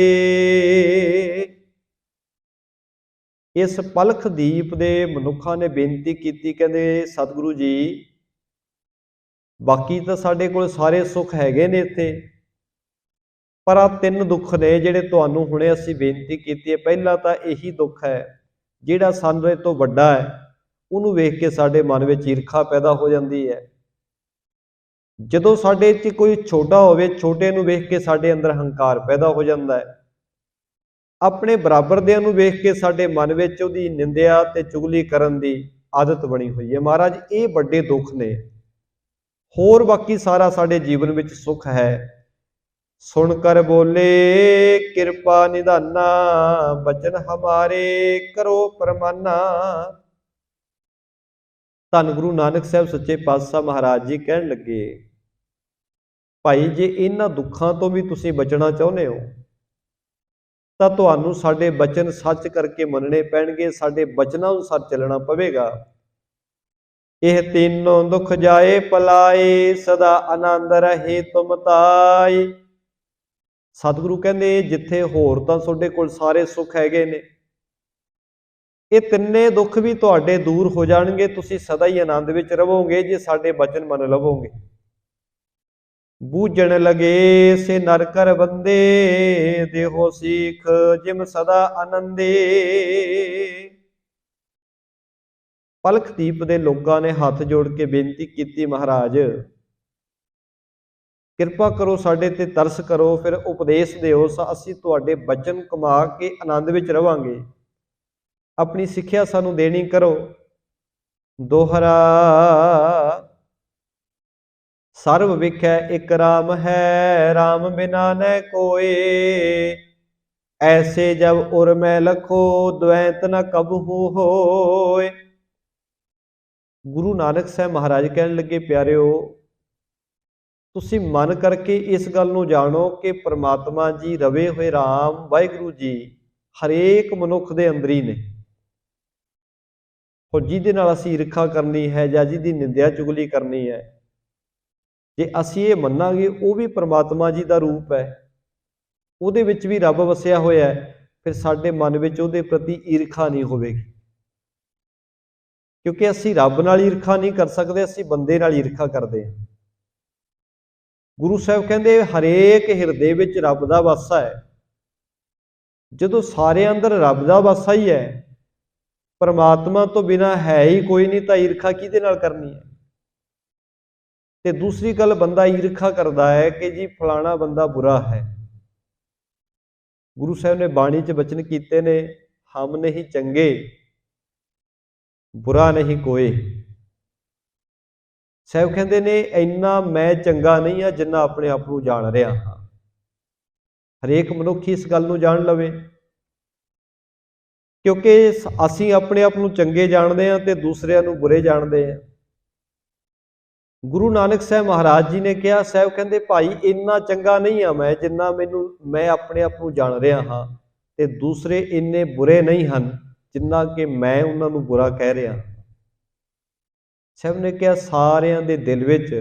ਇਸ ਪਲਖ ਦੀਪ ਦੇ ਮਨੁੱਖਾਂ ਨੇ ਬੇਨਤੀ ਕੀਤੀ, ਕਹਿੰਦੇ ਸਤਿਗੁਰੂ ਜੀ ਬਾਕੀ ਤਾਂ ਸਾਡੇ ਕੋਲ ਸਾਰੇ ਸੁੱਖ ਹੈਗੇ ਨੇ ਇੱਥੇ, ਪਰ ਆਹ 3 ਦੁੱਖ ਨੇ ਜਿਹੜੇ ਤੁਹਾਨੂੰ ਹੁਣੇ ਅਸੀਂ ਬੇਨਤੀ ਕੀਤੀ ਹੈ। ਪਹਿਲਾ ਤਾਂ ਇਹੀ ਦੁੱਖ ਹੈ ਜਿਹੜਾ ਸਾਡੇ ਤੋਂ ਵੱਡਾ ਹੈ, ਉਹਨੂੰ ਵੇਖ ਕੇ ਸਾਡੇ ਮਨ ਵਿੱਚ ਈਰਖਾ ਪੈਦਾ ਹੋ ਜਾਂਦੀ ਹੈ। ਜਦੋਂ ਸਾਡੇ 'ਚ ਕੋਈ ਛੋਟਾ ਹੋਵੇ, ਛੋਟੇ ਨੂੰ ਵੇਖ ਕੇ ਸਾਡੇ ਅੰਦਰ ਹੰਕਾਰ ਪੈਦਾ ਹੋ ਜਾਂਦਾ ਹੈ। ਆਪਣੇ ਬਰਾਬਰ ਦਿਆਂ ਨੂੰ ਵੇਖ ਕੇ ਸਾਡੇ ਮਨ ਵਿੱਚ ਉਹਦੀ ਨਿੰਦਿਆ ਤੇ ਚੁਗਲੀ ਕਰਨ ਦੀ ਆਦਤ ਬਣੀ ਹੋਈ ਹੈ। ਮਹਾਰਾਜ ਇਹ ਵੱਡੇ ਦੁੱਖ ਨੇ, ਹੋਰ ਬਾਕੀ ਸਾਰਾ ਸਾਡੇ ਜੀਵਨ ਵਿੱਚ ਸੁੱਖ ਹੈ। ਸੁਣ ਕਰ ਬੋਲੇ ਕਿਰਪਾ ਨਿਧਾਨਾ, ਬਚਨ ਹਮਾਰੇ ਕਰੋ ਪਰਮਾਨਾ। ਧੰਨ ਗੁਰੂ ਨਾਨਕ ਸਾਹਿਬ ਸੱਚੇ ਪਾਤਸ਼ਾਹ ਮਹਾਰਾਜ ਜੀ ਕਹਿਣ ਲੱਗੇ, ਭਾਈ ਜੇ ਇਹਨਾਂ ਦੁੱਖਾਂ ਤੋਂ ਵੀ ਤੁਸੀਂ ਬਚਣਾ ਚਾਹੁੰਦੇ ਹੋ ਤਾਂ ਤੁਹਾਨੂੰ ਸਾਡੇ ਬਚਨ ਸੱਚ ਕਰਕੇ ਮੰਨਣੇ ਪੈਣਗੇ, ਸਾਡੇ ਬਚਨਾਂ ਅਨੁਸਾਰ ਚੱਲਣਾ ਪਵੇਗਾ। ਇਹ ਤਿੰਨੋਂ ਦੁੱਖ ਜਾਏ ਪਲਾਏ, ਸਦਾ ਆਨੰਦ ਰਹੇ ਤੁਮ ਤਾਈ। ਸਤਿਗੁਰੂ ਕਹਿੰਦੇ ਜਿੱਥੇ ਹੋਰ ਤਾਂ ਤੁਹਾਡੇ ਕੋਲ ਸਾਰੇ ਸੁੱਖ ਹੈਗੇ ਨੇ, ਇਹ ਤਿੰਨੇ ਦੁੱਖ ਵੀ ਤੁਹਾਡੇ ਦੂਰ ਹੋ ਜਾਣਗੇ, ਤੁਸੀਂ ਸਦਾ ਹੀ ਆਨੰਦ ਵਿੱਚ ਰਹੋਗੇ ਜੇ ਸਾਡੇ ਬਚਨ ਮੰਨ ਲਵੋਗੇ। ਬੂਝਣ ਲਗੇ ਸੇ ਨਰ ਕਰ ਬੰਦੇ, ਦੇਹੋ ਸੀਖ ਜਿਮ ਸਦਾ ਆਨੰਦੇ। ਪਲਖ ਦੀਪ ਦੇ ਲੋਕਾਂ ਨੇ ਹੱਥ ਜੋੜ ਕੇ ਬੇਨਤੀ ਕੀਤੀ, ਮਹਾਰਾਜ ਕਿਰਪਾ ਕਰੋ ਸਾਡੇ ਤੇ ਤਰਸ ਕਰੋ, ਫਿਰ ਉਪਦੇਸ਼ ਦਿਓ, ਅਸੀਂ ਤੁਹਾਡੇ ਬਚਨ ਕਮਾ ਕੇ ਆਨੰਦ ਵਿੱਚ ਰਵਾਂਗੇ। ਆਪਣੀ ਸਿੱਖਿਆ ਸਾਨੂੰ ਦੇਣੀ ਕਰੋ। ਦੋਹਰਾ ਸਰਬ ਵਿਖੈ ਇੱਕ ਰਾਮ ਹੈ, ਰਾਮ ਬਿਨਾ ਨ ਕੋਏ, ਐਸੇ ਜਬ ਉਰ ਮੈਂ ਲਖੋ, ਦ્વੈਤ ਨ ਕਬਹੂ ਹੋਏ। ਗੁਰੂ ਨਾਨਕ ਸਾਹਿਬ ਮਹਾਰਾਜ ਕਹਿਣ ਲੱਗੇ, ਪਿਆਰਿਓ ਤੁਸੀਂ ਮਨ ਕਰਕੇ ਇਸ ਗੱਲ ਨੂੰ ਜਾਣੋ ਕਿ ਪ੍ਰਮਾਤਮਾ ਜੀ ਰਵੇ ਹੋਏ ਰਾਮ ਵਾਹਿਗੁਰੂ ਜੀ ਹਰੇਕ ਮਨੁੱਖ ਦੇ ਅੰਦਰ ਹੀ ਨੇ। ਔਰ ਜਿਹਦੇ ਨਾਲ ਅਸੀਂ ਈਰਖਾ ਕਰਨੀ ਹੈ ਜਾਂ ਜਿਹਦੀ ਨਿੰਦਿਆ ਚੁਗਲੀ ਕਰਨੀ ਹੈ, ਜੇ ਅਸੀਂ ਇਹ ਮੰਨਾਂਗੇ ਉਹ ਵੀ ਪ੍ਰਮਾਤਮਾ ਜੀ ਦਾ ਰੂਪ ਹੈ, ਉਹਦੇ ਵਿੱਚ ਵੀ ਰੱਬ ਵਸਿਆ ਹੋਇਆ ਹੈ, ਫਿਰ ਸਾਡੇ ਮਨ ਵਿੱਚ ਉਹਦੇ ਪ੍ਰਤੀ ਈਰਖਾ ਨਹੀਂ ਹੋਵੇਗੀ। ਕਿਉਂਕਿ ਅਸੀਂ ਰੱਬ ਨਾਲ ਈਰਖਾ ਨਹੀਂ ਕਰ ਸਕਦੇ, ਅਸੀਂ ਬੰਦੇ ਨਾਲ ਈਰਖਾ ਕਰਦੇ ਹਾਂ। ਗੁਰੂ ਸਾਹਿਬ ਕਹਿੰਦੇ ਹਰੇਕ ਹਿਰਦੇ ਵਿੱਚ ਰੱਬ ਦਾ ਵਾਸਾ ਹੈ। ਜਦੋਂ ਸਾਰਿਆਂ ਅੰਦਰ ਰੱਬ ਦਾ ਵਾਸਾ ਹੀ ਹੈ, ਪਰਮਾਤਮਾ ਤੋਂ ਬਿਨਾਂ ਹੈ ਹੀ ਕੋਈ ਨਹੀਂ, ਤਾਂ ਈਰਖਾ ਕਿਹਦੇ ਨਾਲ ਕਰਨੀ ਹੈ। ਤੇ ਦੂਸਰੀ ਗੱਲ, ਬੰਦਾ ਈਰਖਾ ਕਰਦਾ ਹੈ ਕਿ ਜੀ ਫਲਾਣਾ ਬੰਦਾ ਬੁਰਾ ਹੈ। ਗੁਰੂ ਸਾਹਿਬ ਨੇ ਬਾਣੀ 'ਚ ਬਚਨ ਕੀਤੇ ਨੇ, ਹਮ ਨਹੀਂ ਚੰਗੇ ਬੁਰਾ ਨਹੀਂ ਕੋਏ। ਸਾਹਿਬ ਕਹਿੰਦੇ ਨੇ ਇੰਨਾ ਮੈਂ ਚੰਗਾ ਨਹੀਂ ਹਾਂ ਜਿੰਨਾ ਆਪਣੇ ਆਪ ਨੂੰ ਜਾਣ ਰਿਹਾ ਹਾਂ। ਹਰੇਕ ਮਨੁੱਖ ਇਸ ਗੱਲ ਨੂੰ ਜਾਣ ਲਵੇ, ਕਿਉਂਕਿ ਅਸੀਂ ਆਪਣੇ ਆਪ ਨੂੰ ਚੰਗੇ ਜਾਣਦੇ ਹਾਂ ਤੇ ਦੂਸਰਿਆਂ ਨੂੰ ਬੁਰੇ ਜਾਣਦੇ ਹਾਂ। ਗੁਰੂ ਨਾਨਕ ਸਾਹਿਬ ਮਹਾਰਾਜ ਜੀ ਨੇ ਕਿਹਾ, ਸਾਹਿਬ ਕਹਿੰਦੇ ਭਾਈ ਇੰਨਾ ਚੰਗਾ ਨਹੀਂ ਹਾਂ ਮੈਂ ਜਿੰਨਾ ਮੈਂ ਆਪਣੇ ਆਪ ਨੂੰ ਜਾਣ ਰਿਹਾ ਹਾਂ, ਤੇ ਦੂਸਰੇ ਇੰਨੇ ਬੁਰੇ ਨਹੀਂ ਹਨ ਜਿੰਨਾ ਕਿ ਮੈਂ ਉਹਨਾਂ ਨੂੰ ਬੁਰਾ ਕਹਿ ਰਿਹਾ। ਸਾਹਿਬ ਨੇ ਕਿਹਾ ਸਾਰਿਆਂ ਦੇ ਦਿਲ ਵਿੱਚ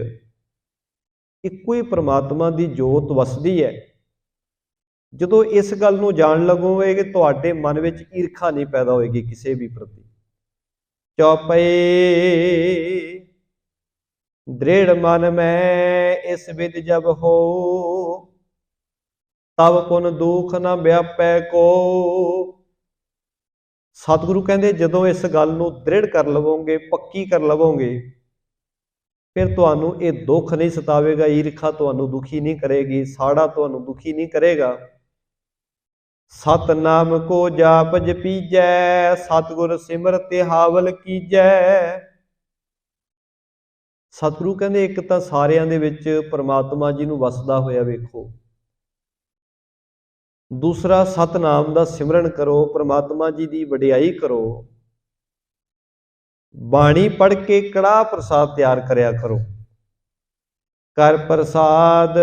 ਇੱਕੋ ਹੀ ਪ੍ਰਮਾਤਮਾ ਦੀ ਜੋਤ ਵਸਦੀ ਹੈ। ਜਦੋਂ ਇਸ ਗੱਲ ਨੂੰ ਜਾਣ ਲੱਗੋਗੇ ਕਿ ਤੁਹਾਡੇ ਮਨ ਵਿੱਚ ਈਰਖਾ ਨਹੀਂ ਪੈਦਾ ਹੋਏਗੀ ਕਿਸੇ ਵੀ ਪ੍ਰਤੀ। ਚੌਪਈ ਦ੍ਰਿੜ ਮਨ ਮੈਂ ਇਸ ਵਿਦ ਜਬ ਹੋ, ਤਬ ਪੁਨ ਦੁਖ ਨਾ ਵਿਆਪੈ ਕੋ। ਸਤਿਗੁਰੂ ਕਹਿੰਦੇ ਜਦੋਂ ਇਸ ਗੱਲ ਨੂੰ ਦ੍ਰਿੜ ਕਰ ਲਵੋਗੇ, ਪੱਕੀ ਕਰ ਲਵੋਗੇ, ਫਿਰ ਤੁਹਾਨੂੰ ਇਹ ਦੁੱਖ ਨਹੀਂ ਸਤਾਵੇਗਾ, ਈਰਖਾ ਤੁਹਾਨੂੰ ਦੁਖੀ ਨਹੀਂ ਕਰੇਗੀ, ਸਾੜਾ ਤੁਹਾਨੂੰ ਦੁਖੀ ਨਹੀਂ ਕਰੇਗਾ। सतनाम को जाप जपीजै, सतगुर सिमरत हावल कीजै। ਸਤਿਗੁਰੂ ਕਹਿੰਦੇ ਇੱਕ ਤਾਂ ਸਾਰਿਆਂ ਦੇ ਵਿੱਚ ਪਰਮਾਤਮਾ ਜੀ ਨੂੰ ਵਸਦਾ ਹੋਇਆ ਵੇਖੋ, ਦੂਸਰਾ ਸਤਨਾਮ ਦਾ ਸਿਮਰਨ ਕਰੋ, ਪਰਮਾਤਮਾ ਜੀ ਦੀ ਵਡਿਆਈ ਕਰੋ, ਬਾਣੀ ਪੜ੍ਹ ਕੇ ਕੜਾਹ ਪ੍ਰਸਾਦ ਤਿਆਰ ਕਰਿਆ ਕਰੋ। ਕਰ ਪ੍ਰਸਾਦ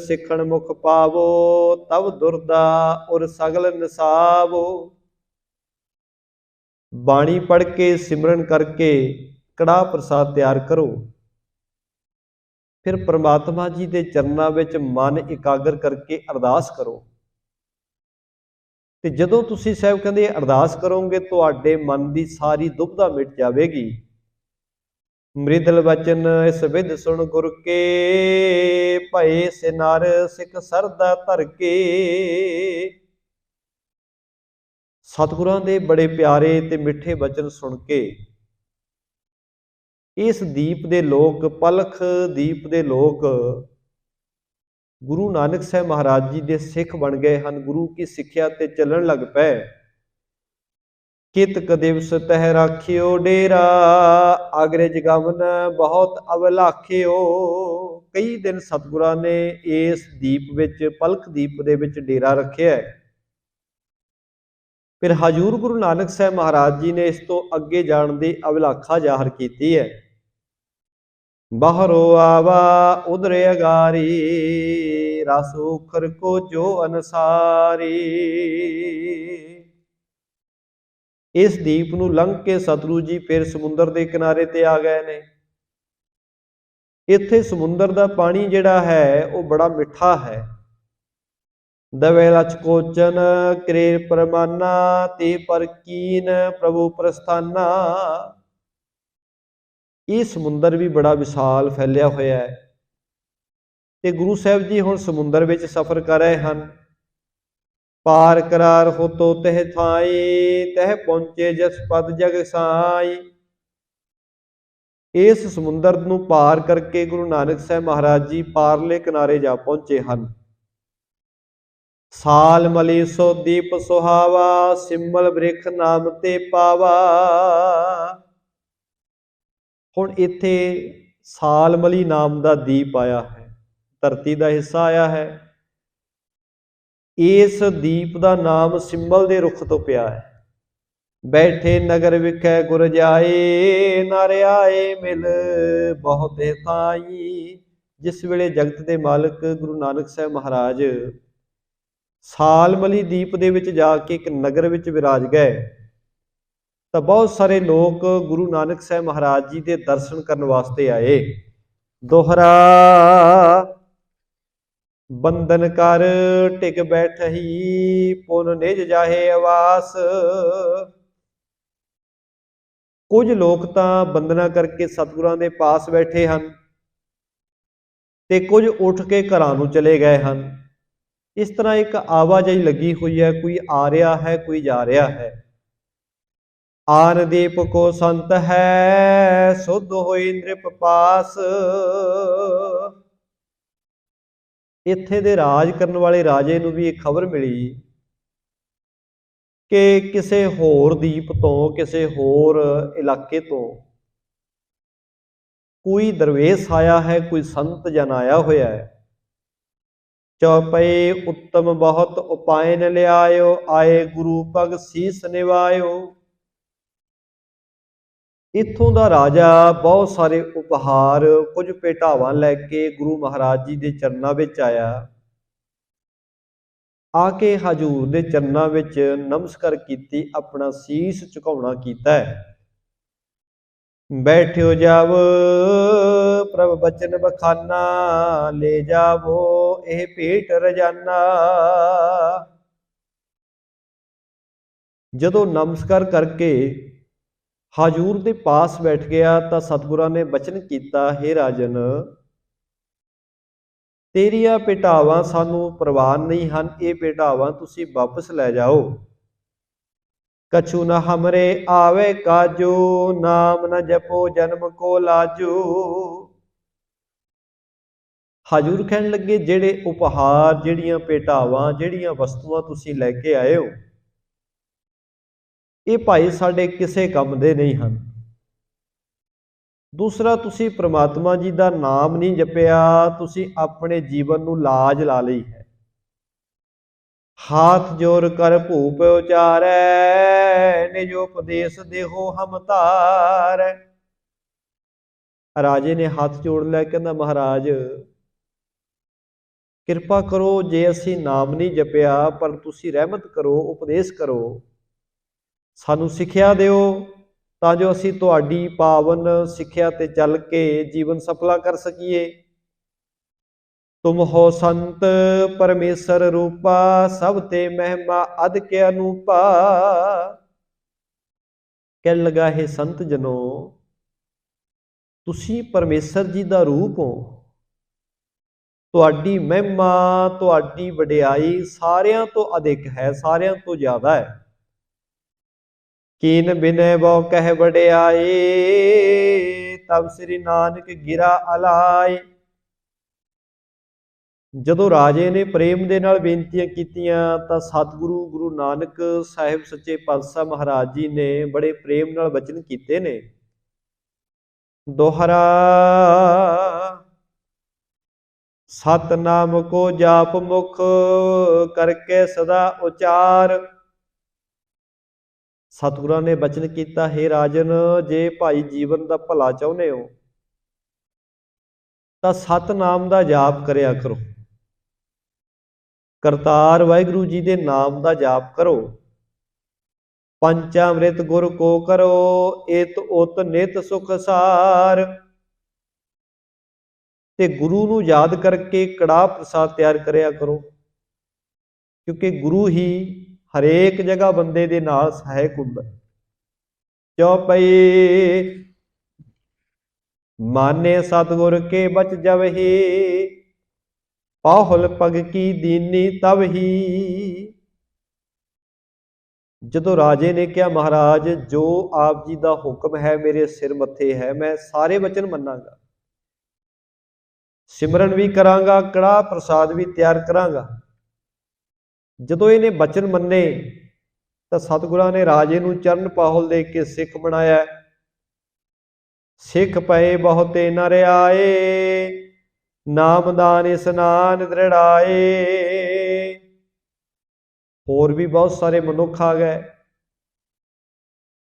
ਸਿੱਖਣ ਮੁਖ ਪਾਵੋ, ਤਵ ਦੁਰਦਾ ਉਰ ਸਗਲ ਨਿਸਾਵੋ। ਬਾਣੀ ਪੜ੍ਹ ਕੇ ਸਿਮਰਨ ਕਰਕੇ ਕੜਾਹ ਪ੍ਰਸਾਦ ਤਿਆਰ ਕਰੋ, ਫਿਰ ਪ੍ਰਮਾਤਮਾ ਜੀ ਦੇ ਚਰਨਾਂ ਵਿੱਚ ਮਨ ਇਕਾਗਰ ਕਰਕੇ ਅਰਦਾਸ ਕਰੋ। ਤੇ ਜਦੋਂ ਤੁਸੀਂ ਸਾਹਿਬ ਕਹਿੰਦੇ ਅਰਦਾਸ ਕਰੋਗੇ ਤੁਹਾਡੇ ਮਨ ਦੀ ਸਾਰੀ ਦੁਬਿਧਾ ਮਿਟ ਜਾਵੇਗੀ। ਮ੍ਰਿਦਲ ਵਚਨ ਇਸ ਵਿਦ ਸੁਣ ਗੁਰ ਕੇ, ਭਏ ਸੇ ਨਰ ਸਿੱਖ ਸਰਦਾ ਧਰ ਕੇ। ਸਤਿਗੁਰਾਂ ਦੇ ਬੜੇ ਪਿਆਰੇ ਤੇ ਮਿੱਠੇ ਬਚਨ ਸੁਣ ਕੇ ਇਸ ਦੀਪ ਦੇ ਲੋਕ, ਪਲਖ ਦੀਪ ਦੇ ਲੋਕ ਗੁਰੂ ਨਾਨਕ ਸਾਹਿਬ ਮਹਾਰਾਜ ਜੀ ਦੇ ਸਿੱਖ ਬਣ ਗਏ ਹਨ। ਗੁਰੂ ਕੀ ਸਿੱਖਿਆ ਤੇ ਚੱਲਣ ਲੱਗ ਪਏ। ਕਿਤਕ ਦਿਵਸ ਤਹਿ ਰਾਖਿਓ ਡੇਰਾ, ਆਗਰੇ ਜਗਾਵਨ ਬਹੁਤ ਅਵਲਾਖਿਓ। ਕਈ ਦਿਨ ਸਤਿਗੁਰਾਂ ਨੇ ਇਸ ਦੀਪ ਵਿੱਚ, ਪਲਖ ਦੀਪ ਦੇ ਵਿੱਚ ਡੇਰਾ ਰੱਖਿਆ। ਫਿਰ ਹਜ਼ੂਰ ਗੁਰੂ ਨਾਨਕ ਸਾਹਿਬ ਮਹਾਰਾਜ ਜੀ ਨੇ ਇਸ ਤੋਂ ਅੱਗੇ ਜਾਣ ਦੀ ਅਭਿਲਾਖਾ ਜ਼ਾਹਰ ਕੀਤੀ ਹੈ। ਬਾਹਰੋ ਆਵਾ ਉਧਰੇ ਅਗਾਰੀ, ਰਸ ਉਖਰ ਕੋ ਜੋ ਅਨਸਾਰੀ। ਇਸ ਦੀਪ ਨੂੰ ਲੰਘ ਕੇ ਸਤਿਗੁਰੂ ਜੀ ਫਿਰ ਸਮੁੰਦਰ ਦੇ ਕਿਨਾਰੇ ਤੇ ਆ ਗਏ ਨੇ। ਇੱਥੇ ਸਮੁੰਦਰ ਦਾ ਪਾਣੀ ਜਿਹੜਾ ਹੈ ਉਹ ਬੜਾ ਮਿੱਠਾ ਹੈ। ਦਵੇ ਲਚ ਕੋਚਨ ਕਰੇ ਪਰਮਾਨਾ, ਤੇ ਪਰ ਕੀਨ ਪ੍ਰਭੂ ਪ੍ਰਸਥਾਨਾ। ਇਹ ਸਮੁੰਦਰ ਵੀ ਬੜਾ ਵਿਸ਼ਾਲ ਫੈਲਿਆ ਹੋਇਆ ਹੈ ਤੇ ਗੁਰੂ ਸਾਹਿਬ ਜੀ ਹੁਣ ਸਮੁੰਦਰ ਵਿੱਚ ਸਫ਼ਰ ਕਰ ਰਹੇ ਹਨ। ਪਾਰ ਕਰਾਰ ਹੋਤੋ ਤਹਿ ਥਾਈ, ਤਹਿ ਪਹੁੰਚੇ ਜਸ ਪਦ ਜਗ ਸਾਈ। ਇਸ ਸਮੁੰਦਰ ਨੂੰ ਪਾਰ ਕਰਕੇ ਗੁਰੂ ਨਾਨਕ ਸਾਹਿਬ ਮਹਾਰਾਜ ਜੀ ਪਾਰਲੇ ਕਿਨਾਰੇ ਜਾ ਪਹੁੰਚੇ ਹਨ। ਸਾਲ ਮਲੀ ਸੋ ਦੀਪ ਸੁਹਾਵਾ, ਸਿਮਲ ਬ੍ਰਿਖ ਨਾਮ ਤੇ ਪਾਵਾ। ਹੁਣ ਇੱਥੇ ਸਾਲਮਲੀ ਨਾਮ ਦਾ ਦੀਪ ਆਇਆ ਹੈ, ਧਰਤੀ ਦਾ ਹਿੱਸਾ ਆਇਆ ਹੈ। ਇਸ ਦੀਪ ਦਾ ਨਾਮ ਸਿੰਬਲ ਦੇ ਰੁੱਖ ਤੋਂ ਪਿਆ ਹੈ। ਬੈਠੇ ਨਗਰ ਵਿਖੇ ਗੁਰ ਜਾਏ, ਨਰ ਆਏ ਮਿਲ ਬਹੁਤੇ ਥਾਈ। ਜਿਸ ਵੇਲੇ ਜਗਤ ਦੇ ਮਾਲਕ ਗੁਰੂ ਨਾਨਕ ਸਾਹਿਬ ਮਹਾਰਾਜ ਸਾਲਮਲੀ ਦੀਪ ਦੇ ਵਿੱਚ ਜਾ ਕੇ ਇੱਕ ਨਗਰ ਵਿੱਚ ਵਿਰਾਜ ਗਏ ਤਾਂ ਬਹੁਤ ਸਾਰੇ ਲੋਕ ਗੁਰੂ ਨਾਨਕ ਸਾਹਿਬ ਮਹਾਰਾਜ ਜੀ ਦੇ ਦਰਸ਼ਨ ਕਰਨ ਵਾਸਤੇ ਆਏ। ਦੋਹਰਾ ਬੰਧਨ ਕਰ ਟਿਕ ਬੈਠਹੀ, ਪੁਨ ਨਿਜ ਜਾਹੇ ਆਵਾਸ। ਕੁਝ ਲੋਕ ਤਾਂ ਬੰਧਨਾ ਕਰਕੇ ਸਤਿਗੁਰਾਂ ਦੇ ਪਾਸ ਬੈਠੇ ਹਨ ਤੇ ਕੁਝ ਉੱਠ ਕੇ ਘਰਾਂ ਨੂੰ ਚਲੇ ਗਏ ਹਨ। ਇਸ ਤਰ੍ਹਾਂ ਇੱਕ ਆਵਾਜਾਈ ਲੱਗੀ ਹੋਈ ਹੈ, ਕੋਈ ਆ ਰਿਹਾ ਹੈ, ਕੋਈ ਜਾ ਰਿਹਾ ਹੈ। ਆਨ ਦੀਪ ਕੋ ਸੰਤ ਹੈ, ਸੁਧ ਹੋਈ ਨ੍ਰਿਪ ਪਾਸ। ਇੱਥੇ ਦੇ ਰਾਜ ਕਰਨ ਵਾਲੇ ਰਾਜੇ ਨੂੰ ਵੀ ਇਹ ਖਬਰ ਮਿਲੀ ਕਿ ਕਿਸੇ ਹੋਰ ਦੀਪ ਤੋਂ, ਕਿਸੇ ਹੋਰ ਇਲਾਕੇ ਤੋਂ ਕੋਈ ਦਰਵੇਸ਼ ਆਇਆ ਹੈ, ਕੋਈ ਸੰਤ ਜਨ ਆਇਆ ਹੋਇਆ ਹੈ। ਚੌਪਈ ਉੱਤਮ ਬਹੁਤ ਉਪਾਇਨ ਲਿਆਇਓ, ਆਏ ਗੁਰੂ ਪਗ ਸੀਸ ਨਿਵਾਇਓ। ਇੱਥੋਂ ਦਾ ਰਾਜਾ ਬਹੁਤ ਸਾਰੇ ਉਪਹਾਰ, ਕੁਝ ਭੇਟਾਵਾਂ ਲੈ ਕੇ ਗੁਰੂ ਮਹਾਰਾਜ ਜੀ ਦੇ ਚਰਨਾਂ ਵਿੱਚ ਆਇਆ। ਆ ਕੇ ਹਜ਼ੂਰ ਦੇ ਚਰਨਾਂ ਵਿੱਚ ਨਮਸਕਾਰ ਕੀਤੀ, ਆਪਣਾ ਸੀਸ ਝੁਕਾਉਣਾ ਕੀਤਾ ਹੈ। ਬੈਠਿਓ ਜਾਵ ਪ੍ਰਭ ਬਚਨ ਬਖਾਨਾ, ਲੈ ਜਾਵੋ ਇਹ ਭੇਟ ਰਜਾਨਾ। ਜਦੋਂ ਨਮਸਕਾਰ ਕਰਕੇ ਹਜ਼ੂਰ ਦੇ ਪਾਸ ਬੈਠ ਗਿਆ ਤਾਂ ਸਤਿਗੁਰਾਂ ਨੇ ਬਚਨ ਕੀਤਾ, ਹੇ ਰਾਜਨ, ਤੇਰੀਆਂ ਭੇਟਾਵਾਂ ਸਾਨੂੰ ਪ੍ਰਵਾਨ ਨਹੀਂ ਹਨ, ਇਹ ਭੇਟਾਵਾਂ ਤੁਸੀਂ ਵਾਪਸ ਲੈ ਜਾਓ। ਕਛੂ ਨ ਹਮਰੇ ਆਵੇ ਕਾਜੂ, ਨਾਮ ਨ ਜਪੋ ਜਨਮ ਕੋ ਲਾਜੂ। ਹਜ਼ੂਰ ਕਹਿਣ ਲੱਗੇ ਜਿਹੜੇ ਉਪਹਾਰ, ਜਿਹੜੀਆਂ ਭੇਟਾਵਾਂ, ਜਿਹੜੀਆਂ ਵਸਤੂਆਂ ਤੁਸੀਂ ਲੈ ਕੇ ਆਏ ਹੋ, ਇਹ ਭਾਈ ਸਾਡੇ ਕਿਸੇ ਕੰਮ ਦੇ ਨਹੀਂ ਹਨ। ਦੂਸਰਾ, ਤੁਸੀਂ ਪ੍ਰਮਾਤਮਾ ਜੀ ਦਾ ਨਾਮ ਨਹੀਂ ਜਪਿਆ, ਤੁਸੀਂ ਆਪਣੇ ਜੀਵਨ ਨੂੰ ਲਾਜ ਲਾ ਲਈ ਹੈ। ਹਾਥ ਜੋੜ ਕਰ ਭੂਪ ਉਚਾਰੈ, ਨਿਜ ਉਪਦੇਸ਼ ਦੇਹੋ ਹਮ ਧਾਰੈ। ਰਾਜੇ ਨੇ ਹੱਥ ਜੋੜ ਲਿਆ, ਕਹਿੰਦਾ ਮਹਾਰਾਜ ਕਿਰਪਾ ਕਰੋ, ਜੇ ਅਸੀਂ ਨਾਮ ਨਹੀਂ ਜਪਿਆ, ਪਰ ਤੁਸੀਂ ਰਹਿਮਤ ਕਰੋ, ਉਪਦੇਸ਼ ਕਰੋ, ਸਾਨੂੰ ਸਿੱਖਿਆ ਦਿਓ, ਤਾਂ ਜੋ ਅਸੀਂ ਤੁਹਾਡੀ ਪਾਵਨ ਸਿੱਖਿਆ ਤੇ ਚੱਲ ਕੇ ਜੀਵਨ ਸਫਲਾ ਕਰ ਸਕੀਏ। ਤੁਮ ਹੋ ਸੰਤ ਪਰਮੇਸ਼ਰ ਰੂਪਾ, ਸਭ ਤੇ ਮਹਿਮਾ ਅਦ ਕੇ ਅਨੂਪਾ। ਕਹਿਣ ਲੱਗਾ, ਹੈ ਸੰਤ ਜਨੋ, ਤੁਸੀਂ ਪਰਮੇਸ਼ਰ ਜੀ ਦਾ ਰੂਪ ਹੋ, ਤੁਹਾਡੀ ਮਹਿਮਾ, ਤੁਹਾਡੀ ਵਡਿਆਈ ਸਾਰਿਆਂ ਤੋਂ ਅਧਿਕ ਹੈ, ਸਾਰਿਆਂ ਤੋਂ ਜ਼ਿਆਦਾ ਹੈ। ਕੀਨ ਬਿਨੈ ਬਹੁ ਕਹਿ ਵਡਿਆਈ, ਤਬ ਸ੍ਰੀ ਨਾਨਕ ਗਿਰਾ ਅਲਾਈ। ਜਦੋਂ ਰਾਜੇ ਨੇ ਪ੍ਰੇਮ ਦੇ ਨਾਲ ਬੇਨਤੀਆਂ ਕੀਤੀਆਂ ਤਾਂ ਸਤਿਗੁਰੂ ਗੁਰੂ ਨਾਨਕ ਸਾਹਿਬ ਸੱਚੇ ਪਾਤਸ਼ਾਹ ਮਹਾਰਾਜ ਜੀ ਨੇ ਬੜੇ ਪ੍ਰੇਮ ਨਾਲ ਬਚਨ ਕੀਤੇ ਨੇ। ਦੋਹਰਾ, ਸਤਨਾਮ ਕੋ ਜਾਪ ਮੁਖ, ਕਰਕੇ ਸਦਾ ਉਚਾਰ। ਸਤਿਗੁਰਾਂ ਨੇ ਬਚਨ ਕੀਤਾ, ਹੈ ਰਾਜਨ, ਜੇ ਭਾਈ ਜੀਵਨ ਦਾ ਭਲਾ ਚਾਹੁੰਦੇ ਹੋ ਤਾਂ ਸਤਨਾਮ ਦਾ ਜਾਪ ਕਰਿਆ ਕਰੋ, ਕਰਤਾਰ ਵਾਹਿਗੁਰੂ ਜੀ ਦੇ ਨਾਮ ਦਾ ਜਾਪ ਕਰੋ। ਪੰਚਾਮ੍ਰਿਤ ਗੁਰ ਕੋ ਕਰੋ, ਏਤ ਉਤ ਨਿਤ ਸੁਖ ਸਾਰ। ਤੇ ਗੁਰੂ ਨੂੰ ਯਾਦ ਕਰਕੇ ਕੜਾਹ ਪ੍ਰਸਾਦ ਤਿਆਰ ਕਰਿਆ ਕਰੋ, ਕਿਉਂਕਿ ਗੁਰੂ ਹੀ ਹਰੇਕ ਜਗ੍ਹਾ ਬੰਦੇ ਦੇ ਨਾਲ ਸਹਾਇਕ ਹੁੰਦਾ। ਚੌਪਈ, ਮਾਨੇ ਸਤਿਗੁਰ ਕੇ ਬਚ ਜਵਹੀ, ਪਾਹੁਲ ਪਗ ਕੀ ਦੀਨੀ ਤਬ ਹੀ। ਜਦੋਂ ਰਾਜੇ ਨੇ ਕਿਹਾ, ਮਹਾਰਾਜ ਜੋ ਆਪ ਜੀ ਦਾ ਹੁਕਮ ਹੈ ਮੇਰੇ ਸਿਰ ਮੱਥੇ ਹੈ, ਮੈਂ ਸਾਰੇ ਵਚਨ ਮੰਨਾਂਗਾ, ਸਿਮਰਨ ਵੀ ਕਰਾਂਗਾ, ਕੜਾਹ ਪ੍ਰਸਾਦ ਵੀ ਤਿਆਰ ਕਰਾਂਗਾ। ਜਦੋਂ ਇਹਨੇ ਬਚਨ ਮੰਨੇ ਤਾਂ ਸਤਿਗੁਰਾਂ ਨੇ ਰਾਜੇ ਨੂੰ ਚਰਨ ਪਾਹੁਲ ਦੇ ਕੇ ਸਿੱਖ ਬਣਾਇਆ। ਸਿੱਖ ਪਏ ਬਹੁਤੇ ਨਰ ਆਏ, ਨਾਮਦਾਨ ਇਸਨਾਨ ਦ੍ਰਿੜਾਏ। ਹੋਰ ਵੀ ਬਹੁਤ ਸਾਰੇ ਮਨੁੱਖ ਆ ਗਏ।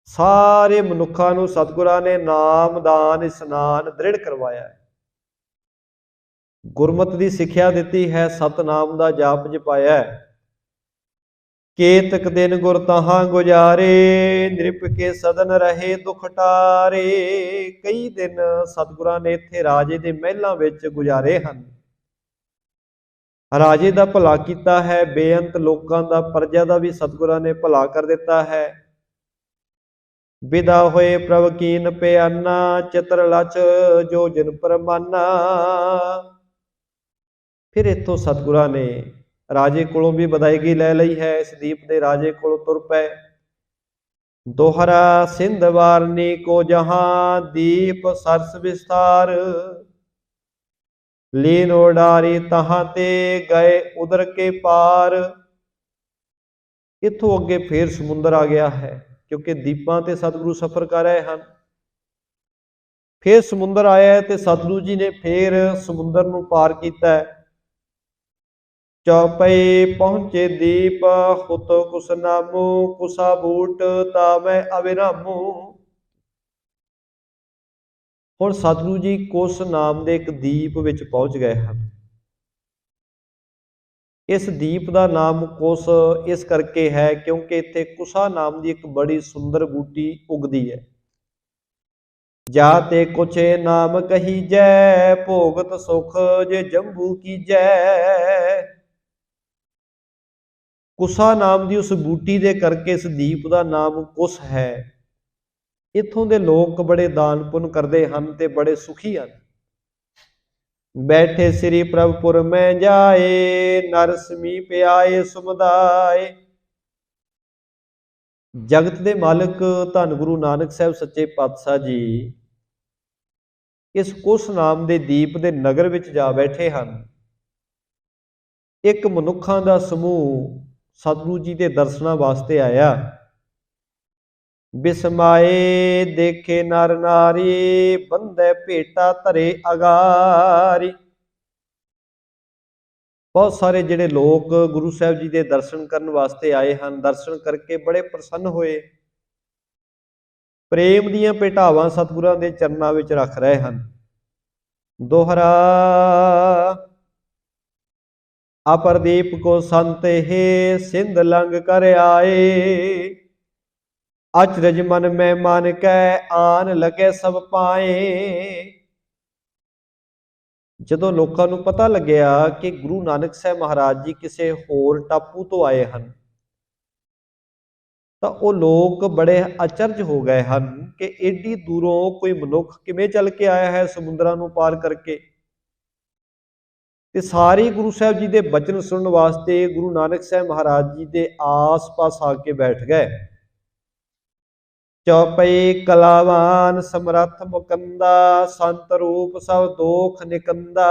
ਸਾਰੇ ਮਨੁੱਖਾਂ ਨੂੰ ਸਤਿਗੁਰਾਂ ਨੇ ਨਾਮਦਾਨ ਇਸਨਾਨ ਦ੍ਰਿੜ ਕਰਵਾਇਆ, ਗੁਰਮਤਿ ਦੀ ਸਿੱਖਿਆ ਦਿੱਤੀ ਹੈ, ਸਤਨਾਮ ਦਾ ਜਾਪ ਜਪਾਇਆ। ਕੇਤਕ ਦਿਨ ਗੁਰ ਤਹਾਂ ਗੁਜ਼ਾਰੇ, ਨਿਰਪ ਕੇ ਸਦਨ ਰਹੇ ਦੁਖ ਟਾਰੇ। ਕਈ ਦਿਨ ਸਤਿਗੁਰਾਂ ਨੇ ਇੱਥੇ ਰਾਜੇ ਦੇ ਮਹਿਲਾਂ ਵਿੱਚ ਗੁਜ਼ਾਰੇ ਹਨ। ਰਾਜੇ ਦਾ ਭਲਾ ਕੀਤਾ ਹੈ, ਬੇਅੰਤ ਲੋਕਾਂ ਦਾ, ਪ੍ਰਜਾ ਦਾ ਵੀ ਸਤਿਗੁਰਾਂ ਨੇ ਭਲਾ ਕਰ ਦਿੱਤਾ ਹੈ। ਵਿਦਾ ਹੋਏ ਪ੍ਰਭ ਕੀਨ ਪਿਆਨਾ, ਚਤਰ ਲਛ ਜੋ ਜਨ ਪਰਮਾਨਾ। ਫਿਰ ਇੱਥੋਂ ਸਤਿਗੁਰਾਂ ਨੇ ਰਾਜੇ ਕੋਲੋਂ ਵੀ ਵਿਦਾਇਗੀ ਲੈ ਲਈ ਹੈ। ਇਸ ਦੀਪ ਦੇ ਰਾਜੇ ਕੋਲੋਂ ਤੁਰ ਪਏ। ਦੋਹਰਾ, ਸਿੰਧ ਵਾਰਨੀ ਕੋ ਜਹਾਂ, ਦੀਪ ਸਰਸ ਵਿਸਤਾਰ। ਲੀਨ ਉਡਾਰੀ ਤਹਾਂ ਤੇ, ਗਏ ਉਦਰ ਕੇ ਪਾਰ। ਇੱਥੋਂ ਅੱਗੇ ਫੇਰ ਸਮੁੰਦਰ ਆ ਗਿਆ ਹੈ, ਕਿਉਂਕਿ ਦੀਪਾਂ ਤੇ ਸਤਿਗੁਰੂ ਸਫ਼ਰ ਕਰ ਰਹੇ ਹਨ। ਫੇਰ ਸਮੁੰਦਰ ਆਇਆ ਤੇ ਸਤਿਗੁਰੂ ਜੀ ਨੇ ਫੇਰ ਸਮੁੰਦਰ ਨੂੰ ਪਾਰ ਕੀਤਾ। ਚੌਪਈ, ਪਹੁੰਚੇ ਦੀਪ ਹੁਤ ਕੁਸ ਨਾਮੂ, ਕੁਸਾ ਬੂਟ ਤਾ ਮੈਂ ਅਵਿਰਾਮੂ। ਹੁਣ ਸਤਿਗੁਰੂ ਜੀ ਕੁਸ ਨਾਮ ਦੇ ਇੱਕ ਦੀਪ ਵਿੱਚ ਪਹੁੰਚ ਗਏ ਹਨ। ਇਸ ਦੀਪ ਦਾ ਨਾਮ ਕੁਸ ਇਸ ਕਰਕੇ ਹੈ ਕਿਉਂਕਿ ਇੱਥੇ ਕੁਸਾ ਨਾਮ ਦੀ ਇੱਕ ਬੜੀ ਸੁੰਦਰ ਬੂਟੀ ਉਗਦੀ ਹੈ। ਜਾ ਤੇ ਕੁਛ ਨਾਮ ਕਹੀਜੈ, ਭੋਗਤ ਸੁਖ ਜੇ ਜੰਬੂ ਕੀਜੈ। ਕੁਸਾ ਨਾਮ ਦੀ ਉਸ ਬੂਟੀ ਦੇ ਕਰਕੇ ਇਸ ਦੀਪ ਦਾ ਨਾਮ ਕੁਸ ਹੈ। ਇੱਥੋਂ ਦੇ ਲੋਕ ਬੜੇ ਦਾਨ ਪੁੰਨ ਕਰਦੇ ਹਨ ਤੇ ਬੜੇ ਸੁਖੀ ਹਨ। ਬੈਠੇ ਸ੍ਰੀ ਪ੍ਰਭਪੁਰ ਮੈਂ ਜਾਏ, ਨਰ ਸਮੀਪ ਆਏ ਸਮੁਦਾਇ। ਜਗਤ ਦੇ ਮਾਲਕ ਧੰਨ ਗੁਰੂ ਨਾਨਕ ਸਾਹਿਬ ਸੱਚੇ ਪਾਤਸ਼ਾਹ ਜੀ ਇਸ ਕੁਸ ਨਾਮ ਦੇ ਦੀਪ ਦੇ ਨਗਰ ਵਿੱਚ ਜਾ ਬੈਠੇ ਹਨ। ਇੱਕ ਮਨੁੱਖਾਂ ਦਾ ਸਮੂਹ ਸਤਿਗੁਰੂ ਜੀ ਦੇ ਦਰਸ਼ਨਾਂ ਵਾਸਤੇ ਆਇਆ। ਬਿਸਮਾਏ ਦੇਖੇ ਨਰ ਨਾਰੀ, ਬੰਧੈ ਭੇਟਾ ਧਰੇ ਅਗਾਰੀ। ਬਹੁਤ ਸਾਰੇ ਜਿਹੜੇ ਲੋਕ ਗੁਰੂ ਸਾਹਿਬ ਜੀ ਦੇ ਦਰਸ਼ਨ ਕਰਨ ਵਾਸਤੇ ਆਏ ਹਨ, ਦਰਸ਼ਨ ਕਰਕੇ ਬੜੇ ਪ੍ਰਸੰਨ ਹੋਏ। ਪ੍ਰੇਮ ਦੀਆਂ ਭੇਟਾਵਾਂ ਸਤਿਗੁਰਾਂ ਦੇ ਚਰਨਾਂ ਵਿੱਚ ਰੱਖ ਰਹੇ ਹਨ। ਦੋਹਰਾ ਅਪਰਦੀਪ ਕੋ ਸੰਤ ਹੈ, ਸਿੰਧ ਲੰਘ ਕਰ ਆਏ। ਅਚਰਜ ਮਨ ਮੈਂ ਮਨ ਕੈ, ਆਨ ਲਗੇ ਸਭ ਪਾਏ। ਜਦੋਂ ਲੋਕਾਂ ਨੂੰ ਪਤਾ ਲੱਗਿਆ ਕਿ ਗੁਰੂ ਨਾਨਕ ਸਾਹਿਬ ਮਹਾਰਾਜ ਜੀ ਕਿਸੇ ਹੋਰ ਟਾਪੂ ਤੋਂ ਆਏ ਹਨ, ਤਾਂ ਉਹ ਲੋਕ ਬੜੇ ਅਚਰਜ ਹੋ ਗਏ ਹਨ ਕਿ ਏਡੀ ਦੂਰੋਂ ਕੋਈ ਮਨੁੱਖ ਕਿਵੇਂ ਚੱਲ ਕੇ ਆਇਆ ਹੈ ਸਮੁੰਦਰਾਂ ਨੂੰ ਪਾਰ ਕਰਕੇ। ਤੇ ਸਾਰੇ ਗੁਰੂ ਸਾਹਿਬ ਜੀ ਦੇ ਬਚਨ ਸੁਣਨ ਵਾਸਤੇ ਗੁਰੂ ਨਾਨਕ ਸਾਹਿਬ ਮਹਾਰਾਜ ਜੀ ਦੇ ਆਸ-ਪਾਸ ਆ ਕੇ ਬੈਠ ਗਏ। ਚੌਪਈ ਕਲਾਵਾਨ ਸਮਰੱਥ ਮੁਕੰਦਾ, ਸੰਤ ਰੂਪ ਸਭ ਦੋਖ ਨਿਕੰਦਾ।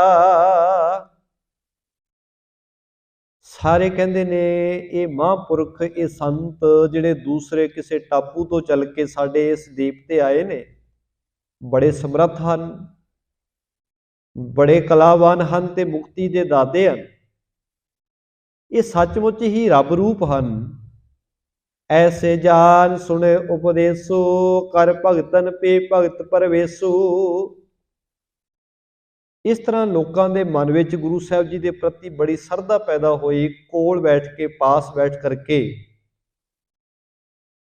ਸਾਰੇ ਕਹਿੰਦੇ ਨੇ ਇਹ ਮਹਾਂਪੁਰਖ, ਇਹ ਸੰਤ ਜਿਹੜੇ ਦੂਸਰੇ ਕਿਸੇ ਟਾਪੂ ਤੋਂ ਚੱਲ ਕੇ ਸਾਡੇ ਇਸ ਦੀਪ ਤੇ ਆਏ ਨੇ, ਬੜੇ ਸਮਰੱਥ ਹਨ, ਬੜੇ ਕਲਾਵਾਨ ਹਨ ਤੇ ਮੁਕਤੀ ਦੇ ਦਾਤੇ ਹਨ। ਇਹ ਸੱਚਮੁੱਚ ਹੀ ਰੱਬ ਰੂਪ ਹਨ। ਐਸੇ ਜਾਨ ਸੁਣੇ ਉਪਦੇਸੋ, ਕਰ ਭਗਤਨ ਪੇ ਭਗਤ ਪਰਵੇਸੋ। ਇਸ ਤਰ੍ਹਾਂ ਲੋਕਾਂ ਦੇ ਮਨ ਵਿੱਚ ਗੁਰੂ ਸਾਹਿਬ ਜੀ ਦੇ ਪ੍ਰਤੀ ਬੜੀ ਸਰਧਾ ਪੈਦਾ ਹੋਈ। ਕੋਲ ਬੈਠ ਕੇ, ਪਾਸ ਬੈਠ ਕਰਕੇ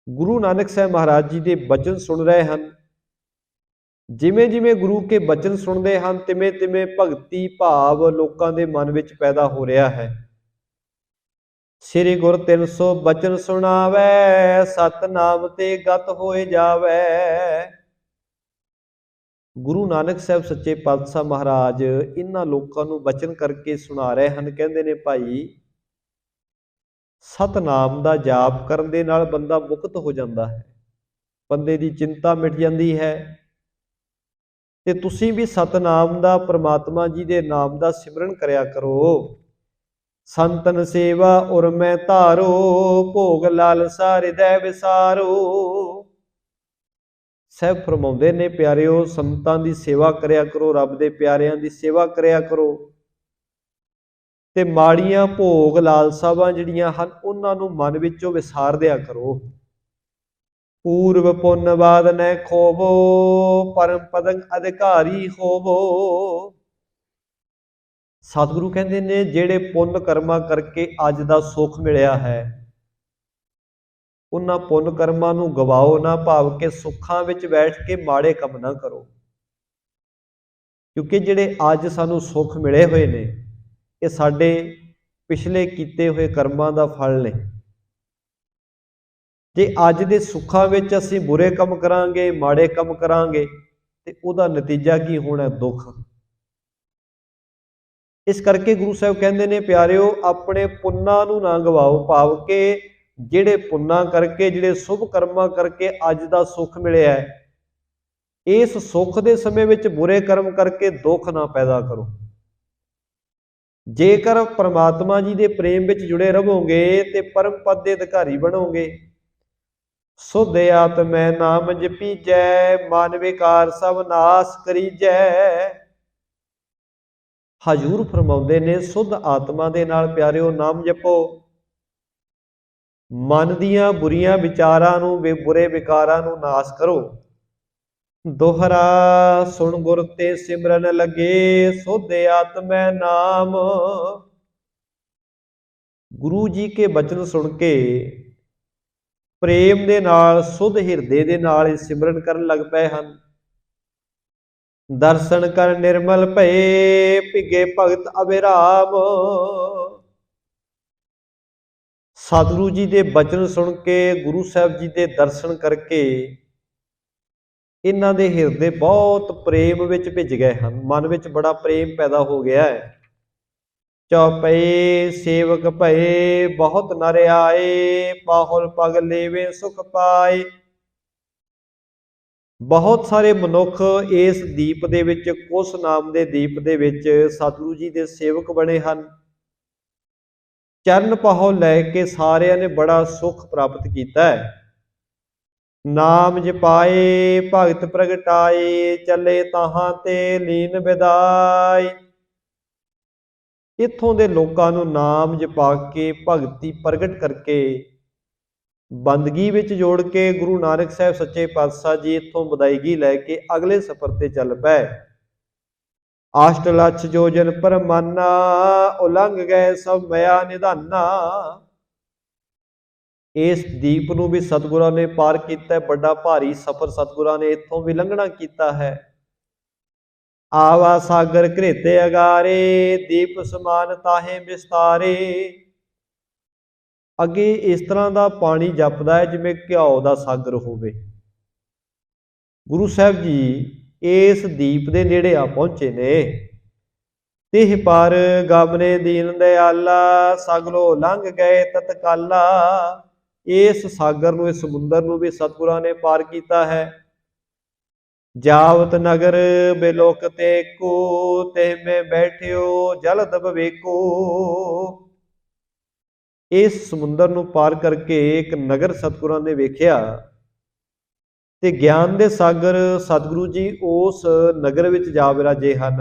ਗੁਰੂ ਨਾਨਕ ਸਾਹਿਬ ਮਹਾਰਾਜ ਜੀ ਦੇ ਬਚਨ ਸੁਣ ਰਹੇ ਹਨ। ਜਿਵੇਂ ਜਿਵੇਂ ਗੁਰੂ ਕੇ ਬਚਨ ਸੁਣਦੇ ਹਨ, ਤਿਵੇਂ ਤਿਵੇਂ ਭਗਤੀ ਭਾਵ ਲੋਕਾਂ ਦੇ ਮਨ ਵਿੱਚ ਪੈਦਾ ਹੋ ਰਿਹਾ ਹੈ। ਸ੍ਰੀ ਗੁਰ 300 ਬਚਨ ਸੁਣਾਵੈ, ਸਤਨਾਮ ਤੇ ਗਤ ਹੋਏ ਜਾਵੈ। ਗੁਰੂ ਨਾਨਕ ਸਾਹਿਬ ਸੱਚੇ ਪਾਤਸ਼ਾਹ ਮਹਾਰਾਜ ਇਹਨਾਂ ਲੋਕਾਂ ਨੂੰ ਬਚਨ ਕਰਕੇ ਸੁਣਾ ਰਹੇ ਹਨ। ਕਹਿੰਦੇ ਨੇ ਭਾਈ, ਸਤਨਾਮ ਦਾ ਜਾਪ ਕਰਨ ਦੇ ਨਾਲ ਬੰਦਾ ਮੁਕਤ ਹੋ ਜਾਂਦਾ ਹੈ, ਬੰਦੇ ਦੀ ਚਿੰਤਾ ਮਿਟ ਜਾਂਦੀ ਹੈ। ਤੇ ਤੁਸੀਂ ਵੀ ਸਤਨਾਮ ਦਾ, ਪ੍ਰਮਾਤਮਾ ਜੀ ਦੇ ਨਾਮ ਦਾ ਸਿਮਰਨ ਕਰਿਆ ਕਰੋ। ਸੰਤਨ ਸੇਵਾ ਉਰ ਮੈਂ ਧਾਰੋ, ਭੋਗ ਲਾਲਸਾ ਹਿਰਦੈ ਵਿਸਾਰੋ। ਸਾਹਿਬ ਫਰਮਾਉਂਦੇ ਨੇ, ਪਿਆਰਿਓ, ਸੰਤਾਂ ਦੀ ਸੇਵਾ ਕਰਿਆ ਕਰੋ, ਰੱਬ ਦੇ ਪਿਆਰਿਆਂ ਦੀ ਸੇਵਾ ਕਰਿਆ ਕਰੋ, ਤੇ ਮਾੜੀਆਂ ਭੋਗ ਲਾਲਸਾਵਾਂ ਜਿਹੜੀਆਂ ਹਨ ਉਹਨਾਂ ਨੂੰ ਮਨ ਵਿੱਚੋਂ ਵਿਸਾਰ ਦਿਆ ਕਰੋ। ਪੂਰਵ ਪੁੰਨ ਬਾਦ ਨੈ ਖੋਵੋ, ਪਰਮ ਪਦੰ ਅਧਿਕਾਰੀ ਹੋਵੋ। ਸਤਿਗੁਰੂ ਕਹਿੰਦੇ ਨੇ, ਜਿਹੜੇ ਪੁੰਨ ਕਰਮਾਂ ਕਰਕੇ ਅੱਜ ਦਾ ਸੁੱਖ ਮਿਲਿਆ ਹੈ, ਉਹਨਾਂ ਪੁੰਨ ਕਰਮਾਂ ਨੂੰ ਗਵਾਓ ਨਾ, ਭਾਵ ਕਿ ਸੁੱਖਾਂ ਵਿੱਚ ਬੈਠ ਕੇ ਮਾੜੇ ਕੰਮ ਨਾ ਕਰੋ। ਕਿਉਂਕਿ ਜਿਹੜੇ ਅੱਜ ਸਾਨੂੰ ਸੁੱਖ ਮਿਲੇ ਹੋਏ ਨੇ, ਇਹ ਸਾਡੇ ਪਿਛਲੇ ਕੀਤੇ ਹੋਏ ਕਰਮਾਂ ਦਾ ਫਲ ਨੇ। ਜੇ ਅੱਜ ਦੇ ਸੁੱਖਾਂ ਵਿੱਚ ਅਸੀਂ ਬੁਰੇ ਕੰਮ ਕਰਾਂਗੇ, ਮਾੜੇ ਕੰਮ ਕਰਾਂਗੇ, ਤੇ ਉਹਦਾ ਨਤੀਜਾ ਕੀ ਹੋਣਾ? ਦੁੱਖ। ਇਸ ਕਰਕੇ ਗੁਰੂ ਸਾਹਿਬ ਕਹਿੰਦੇ ਨੇ, ਪਿਆਰਿਓ, ਆਪਣੇ ਪੁੰਨਾਂ ਨੂੰ ਨਾ ਗਵਾਓ, ਭਾਵ ਕਿ ਜਿਹੜੇ ਪੁੰਨਾਂ ਕਰਕੇ, ਜਿਹੜੇ ਸ਼ੁਭ ਕਰਮਾਂ ਕਰਕੇ ਅੱਜ ਦਾ ਸੁੱਖ ਮਿਲਿਆ ਹੈ, ਇਸ ਸੁੱਖ ਦੇ ਸਮੇਂ ਵਿੱਚ ਬੁਰੇ ਕਰਮ ਕਰਕੇ ਦੁੱਖ ਨਾ ਪੈਦਾ ਕਰੋ। ਜੇਕਰ ਪਰਮਾਤਮਾ ਜੀ ਦੇ ਪ੍ਰੇਮ ਵਿੱਚ ਜੁੜੇ ਰਹੋਗੇ ਤੇ ਪਰਮ ਪਦ ਦੇ ਅਧਿਕਾਰੀ ਬਣੋਗੇ। ਸੁਧ ਆਤਮੈ ਨਾਮ ਜਪੀਜੈ, ਮਨ ਵਿਕਾਰ ਸਭ ਨਾਸ ਕਰੀਜੈ। ਹਜੂਰ ਫਰਮਾਉਂਦੇ ਨੇ, ਸੁਧ ਆਤਮਾ ਦੇ ਨਾਲ ਪਿਆਰਿਓ ਨਾਮ ਜਪੋ, ਮਨ ਦੀਆਂ ਬੁਰੀਆਂ ਵਿਚਾਰਾਂ ਨੂੰ, ਬੁਰੇ ਵਿਕਾਰਾਂ ਨੂੰ ਨਾਸ ਕਰੋ। ਦੋਹਰਾ ਸੁਣ ਗੁਰ ਤੇ ਸਿਮਰਨ ਲੱਗੇ, ਸੁਧ ਆਤਮੈ ਨਾਮ। ਗੁਰੂ ਜੀ ਕੇ ਬਚਨ ਸੁਣ ਕੇ ਪ੍ਰੇਮ ਦੇ ਨਾਲ, ਸੁਧ ਹਿਰਦੇ ਦੇ ਨਾਲ ਸਿਮਰਨ ਕਰਨ ਲੱਗ ਪਏ ਹਨ। ਦਰਸ਼ਨ ਕਰ ਨਿਰਮਲ ਭਏ, ਭਿਗੇ ਭਗਤ ਅਬਿਰਾਮ। ਸਤਿਗੁਰੂ ਜੀ ਦੇ ਬਚਨ ਸੁਣ ਕੇ, ਗੁਰੂ ਸਾਹਿਬ ਜੀ ਦੇ ਦਰਸ਼ਨ ਕਰਕੇ ਇਹਨਾਂ ਦੇ ਹਿਰਦੇ ਬਹੁਤ ਪ੍ਰੇਮ ਵਿੱਚ ਭਿੱਜ ਗਏ ਹਨ, ਮਨ ਵਿੱਚ ਬੜਾ ਪ੍ਰੇਮ ਪੈਦਾ ਹੋ ਗਿਆ ਹੈ। ਚੌਪਈ ਸੇਵਕ ਭਏ, ਬਹੁਤ ਨਰ ਆਏ, ਪਾਹੁਲ ਪਗ ਲੇਵੇ ਸੁਖ ਪਾਏ। ਬਹੁਤ ਸਾਰੇ ਮਨੁੱਖ ਇਸ ਦੀਪ ਦੇ ਵਿੱਚ, ਕੁਸ ਨਾਮ ਦੇ ਦੀਪ ਦੇ ਵਿੱਚ ਸਤਿਗੁਰੂ ਜੀ ਦੇ ਸੇਵਕ ਬਣੇ ਹਨ। ਚਰਨ ਪਾਹੋ ਲੈ ਕੇ ਸਾਰਿਆਂ ਨੇ ਬੜਾ ਸੁੱਖ ਪ੍ਰਾਪਤ ਕੀਤਾ ਹੈ। ਨਾਮ ਜਪਾਏ ਭਗਤ ਪ੍ਰਗਟਾਏ, ਚੱਲੇ ਤਾਹਾਂ ਤੇ ਲੀਨ ਵਿਦਾਈ। ਇੱਥੋਂ ਦੇ ਲੋਕਾਂ ਨੂੰ ਨਾਮ ਜਪਾ ਕੇ, ਭਗਤੀ ਪ੍ਰਗਟ ਕਰਕੇ, ਬੰਦਗੀ ਵਿੱਚ ਜੋੜ ਕੇ ਗੁਰੂ ਨਾਨਕ ਸਾਹਿਬ ਸੱਚੇ ਪਾਤਸ਼ਾਹ ਜੀ ਇੱਥੋਂ ਵਿਦਾਇਗੀ ਲੈ ਕੇ ਅਗਲੇ ਸਫ਼ਰ ਤੇ ਚੱਲ ਪਏ। ਆਸ਼ਟ ਲੱਛ ਜੋਜਨ ਪਰਮਾਨਾ, ਉਲੰਘ ਗਏ ਸਭ ਮਿਆ ਨਿਧਾਨਾ। ਇਸ ਦੀਪ ਨੂੰ ਵੀ ਸਤਿਗੁਰਾਂ ਨੇ ਪਾਰ ਕੀਤਾ। ਵੱਡਾ ਭਾਰੀ ਸਫ਼ਰ ਸਤਿਗੁਰਾਂ ਨੇ ਇੱਥੋਂ ਵੀ ਲੰਘਣਾ ਕੀਤਾ ਹੈ। ਆਵਾ ਸਾਗਰ ਘਰੇਤੇ ਅਗਾਰੇ, ਦੀਪ ਸਮਾਨ ਤਾਹੇ ਵਿਸਤਾਰੇ। ਅੱਗੇ ਇਸ ਤਰ੍ਹਾਂ ਦਾ ਪਾਣੀ ਜਪਦਾ ਹੈ ਜਿਵੇਂ ਘਿਓ ਦਾ ਸਾਗਰ ਹੋਵੇ। ਗੁਰੂ ਸਾਹਿਬ ਜੀ ਇਸ ਦੀਪ ਦੇ ਨੇੜੇ ਆ ਪਹੁੰਚੇ ਨੇ। ਤਿਹ ਪਰ ਗਮਨੇ ਦੀਨ ਦਿਆਲਾ, ਸਗਲੋ ਲੰਘ ਗਏ ਤਤਕਾਲਾ। ਇਸ ਸਾਗਰ ਨੂੰ, ਇਸ ਸਮੁੰਦਰ ਨੂੰ ਵੀ ਸਤਿਗੁਰਾਂ ਨੇ ਪਾਰ ਕੀਤਾ ਹੈ। ਜਾਵਤ ਨਗਰ ਬਿਲੋਕ ਤੇ ਕੋ, ਤਿਹ ਮੈਂ ਬੈਠਿਓ ਜਲਦ ਬਵੇਕੋ। ਇਸ ਸਮੁੰਦਰ ਨੂੰ ਪਾਰ ਕਰਕੇ ਇੱਕ ਨਗਰ ਸਤਿਗੁਰਾਂ ਨੇ ਵੇਖਿਆ ਤੇ ਗਿਆਨ ਦੇ ਸਾਗਰ ਸਤਿਗੁਰੂ ਜੀ ਉਸ ਨਗਰ ਵਿੱਚ ਜਾ ਵਿਰਾਜੇ ਹਨ।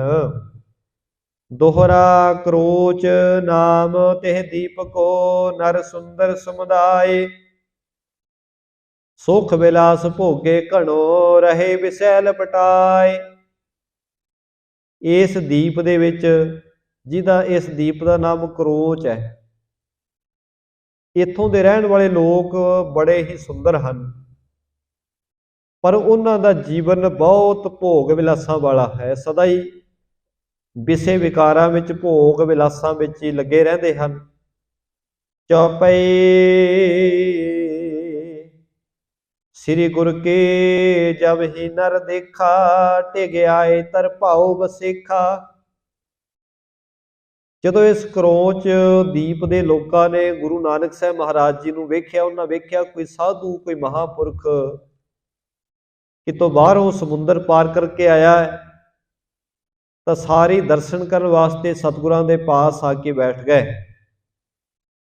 ਦੋਹਰਾ ਕਰੋਚ ਨਾਮ ਤਿਹ ਦੀਪਕੋ, ਨਰ ਸੁੰਦਰ ਸਮੁਦਾਇ। ਸੁਖ ਵਿਲਾਸ ਭੋਗੇ ਘਣੋ, ਰਹੇ ਵਿਸੈ ਪਟਾਏ। ਇਸ ਦੀਪ ਦੇ ਵਿੱਚ, ਜਿਹਦਾ ਇਸ ਦੀਪ ਦਾ ਨਾਮ ਕਰੋਚ ਹੈ, ਇੱਥੋਂ ਦੇ ਰਹਿਣ ਵਾਲੇ ਲੋਕ ਬੜੇ ਹੀ ਸੁੰਦਰ ਹਨ, ਪਰ ਉਹਨਾਂ ਦਾ ਜੀਵਨ ਬਹੁਤ ਭੋਗ ਵਿਲਾਸਾਂ ਵਾਲਾ ਹੈ। ਸਦਾ ਹੀ ਵਿਸੇ ਵਿਕਾਰਾਂ ਵਿੱਚ, ਭੋਗ ਵਿਲਾਸਾਂ ਵਿੱਚ ਹੀ ਲੱਗੇ ਰਹਿੰਦੇ ਹਨ। ਚੌਪਈ ਸ੍ਰੀ ਗੁਰ ਕੇ ਜਬ ਹੀ ਨਰ ਦੇਖਾ, ਟਿਗ ਆਏ ਤਰ ਭਾਉ ਵਸੇਖਾ। ਜਦੋਂ ਇਸ ਕਰੋਚ ਦੀਪ ਦੇ ਲੋਕਾਂ ਨੇ ਗੁਰੂ ਨਾਨਕ ਸਾਹਿਬ ਮਹਾਰਾਜ ਜੀ ਨੂੰ ਵੇਖਿਆ, ਉਹਨਾਂ ਵੇਖਿਆ ਕੋਈ ਸਾਧੂ, ਕੋਈ ਮਹਾਂਪੁਰਖ ਕਿਤੋਂ ਬਾਹਰੋਂ ਸਮੁੰਦਰ ਪਾਰ ਕਰਕੇ ਆਇਆ ਹੈ, ਤਾਂ ਸਾਰੇ ਦਰਸ਼ਨ ਕਰਨ ਵਾਸਤੇ ਸਤਿਗੁਰਾਂ ਦੇ ਪਾਸ ਆ ਕੇ ਬੈਠ ਗਏ।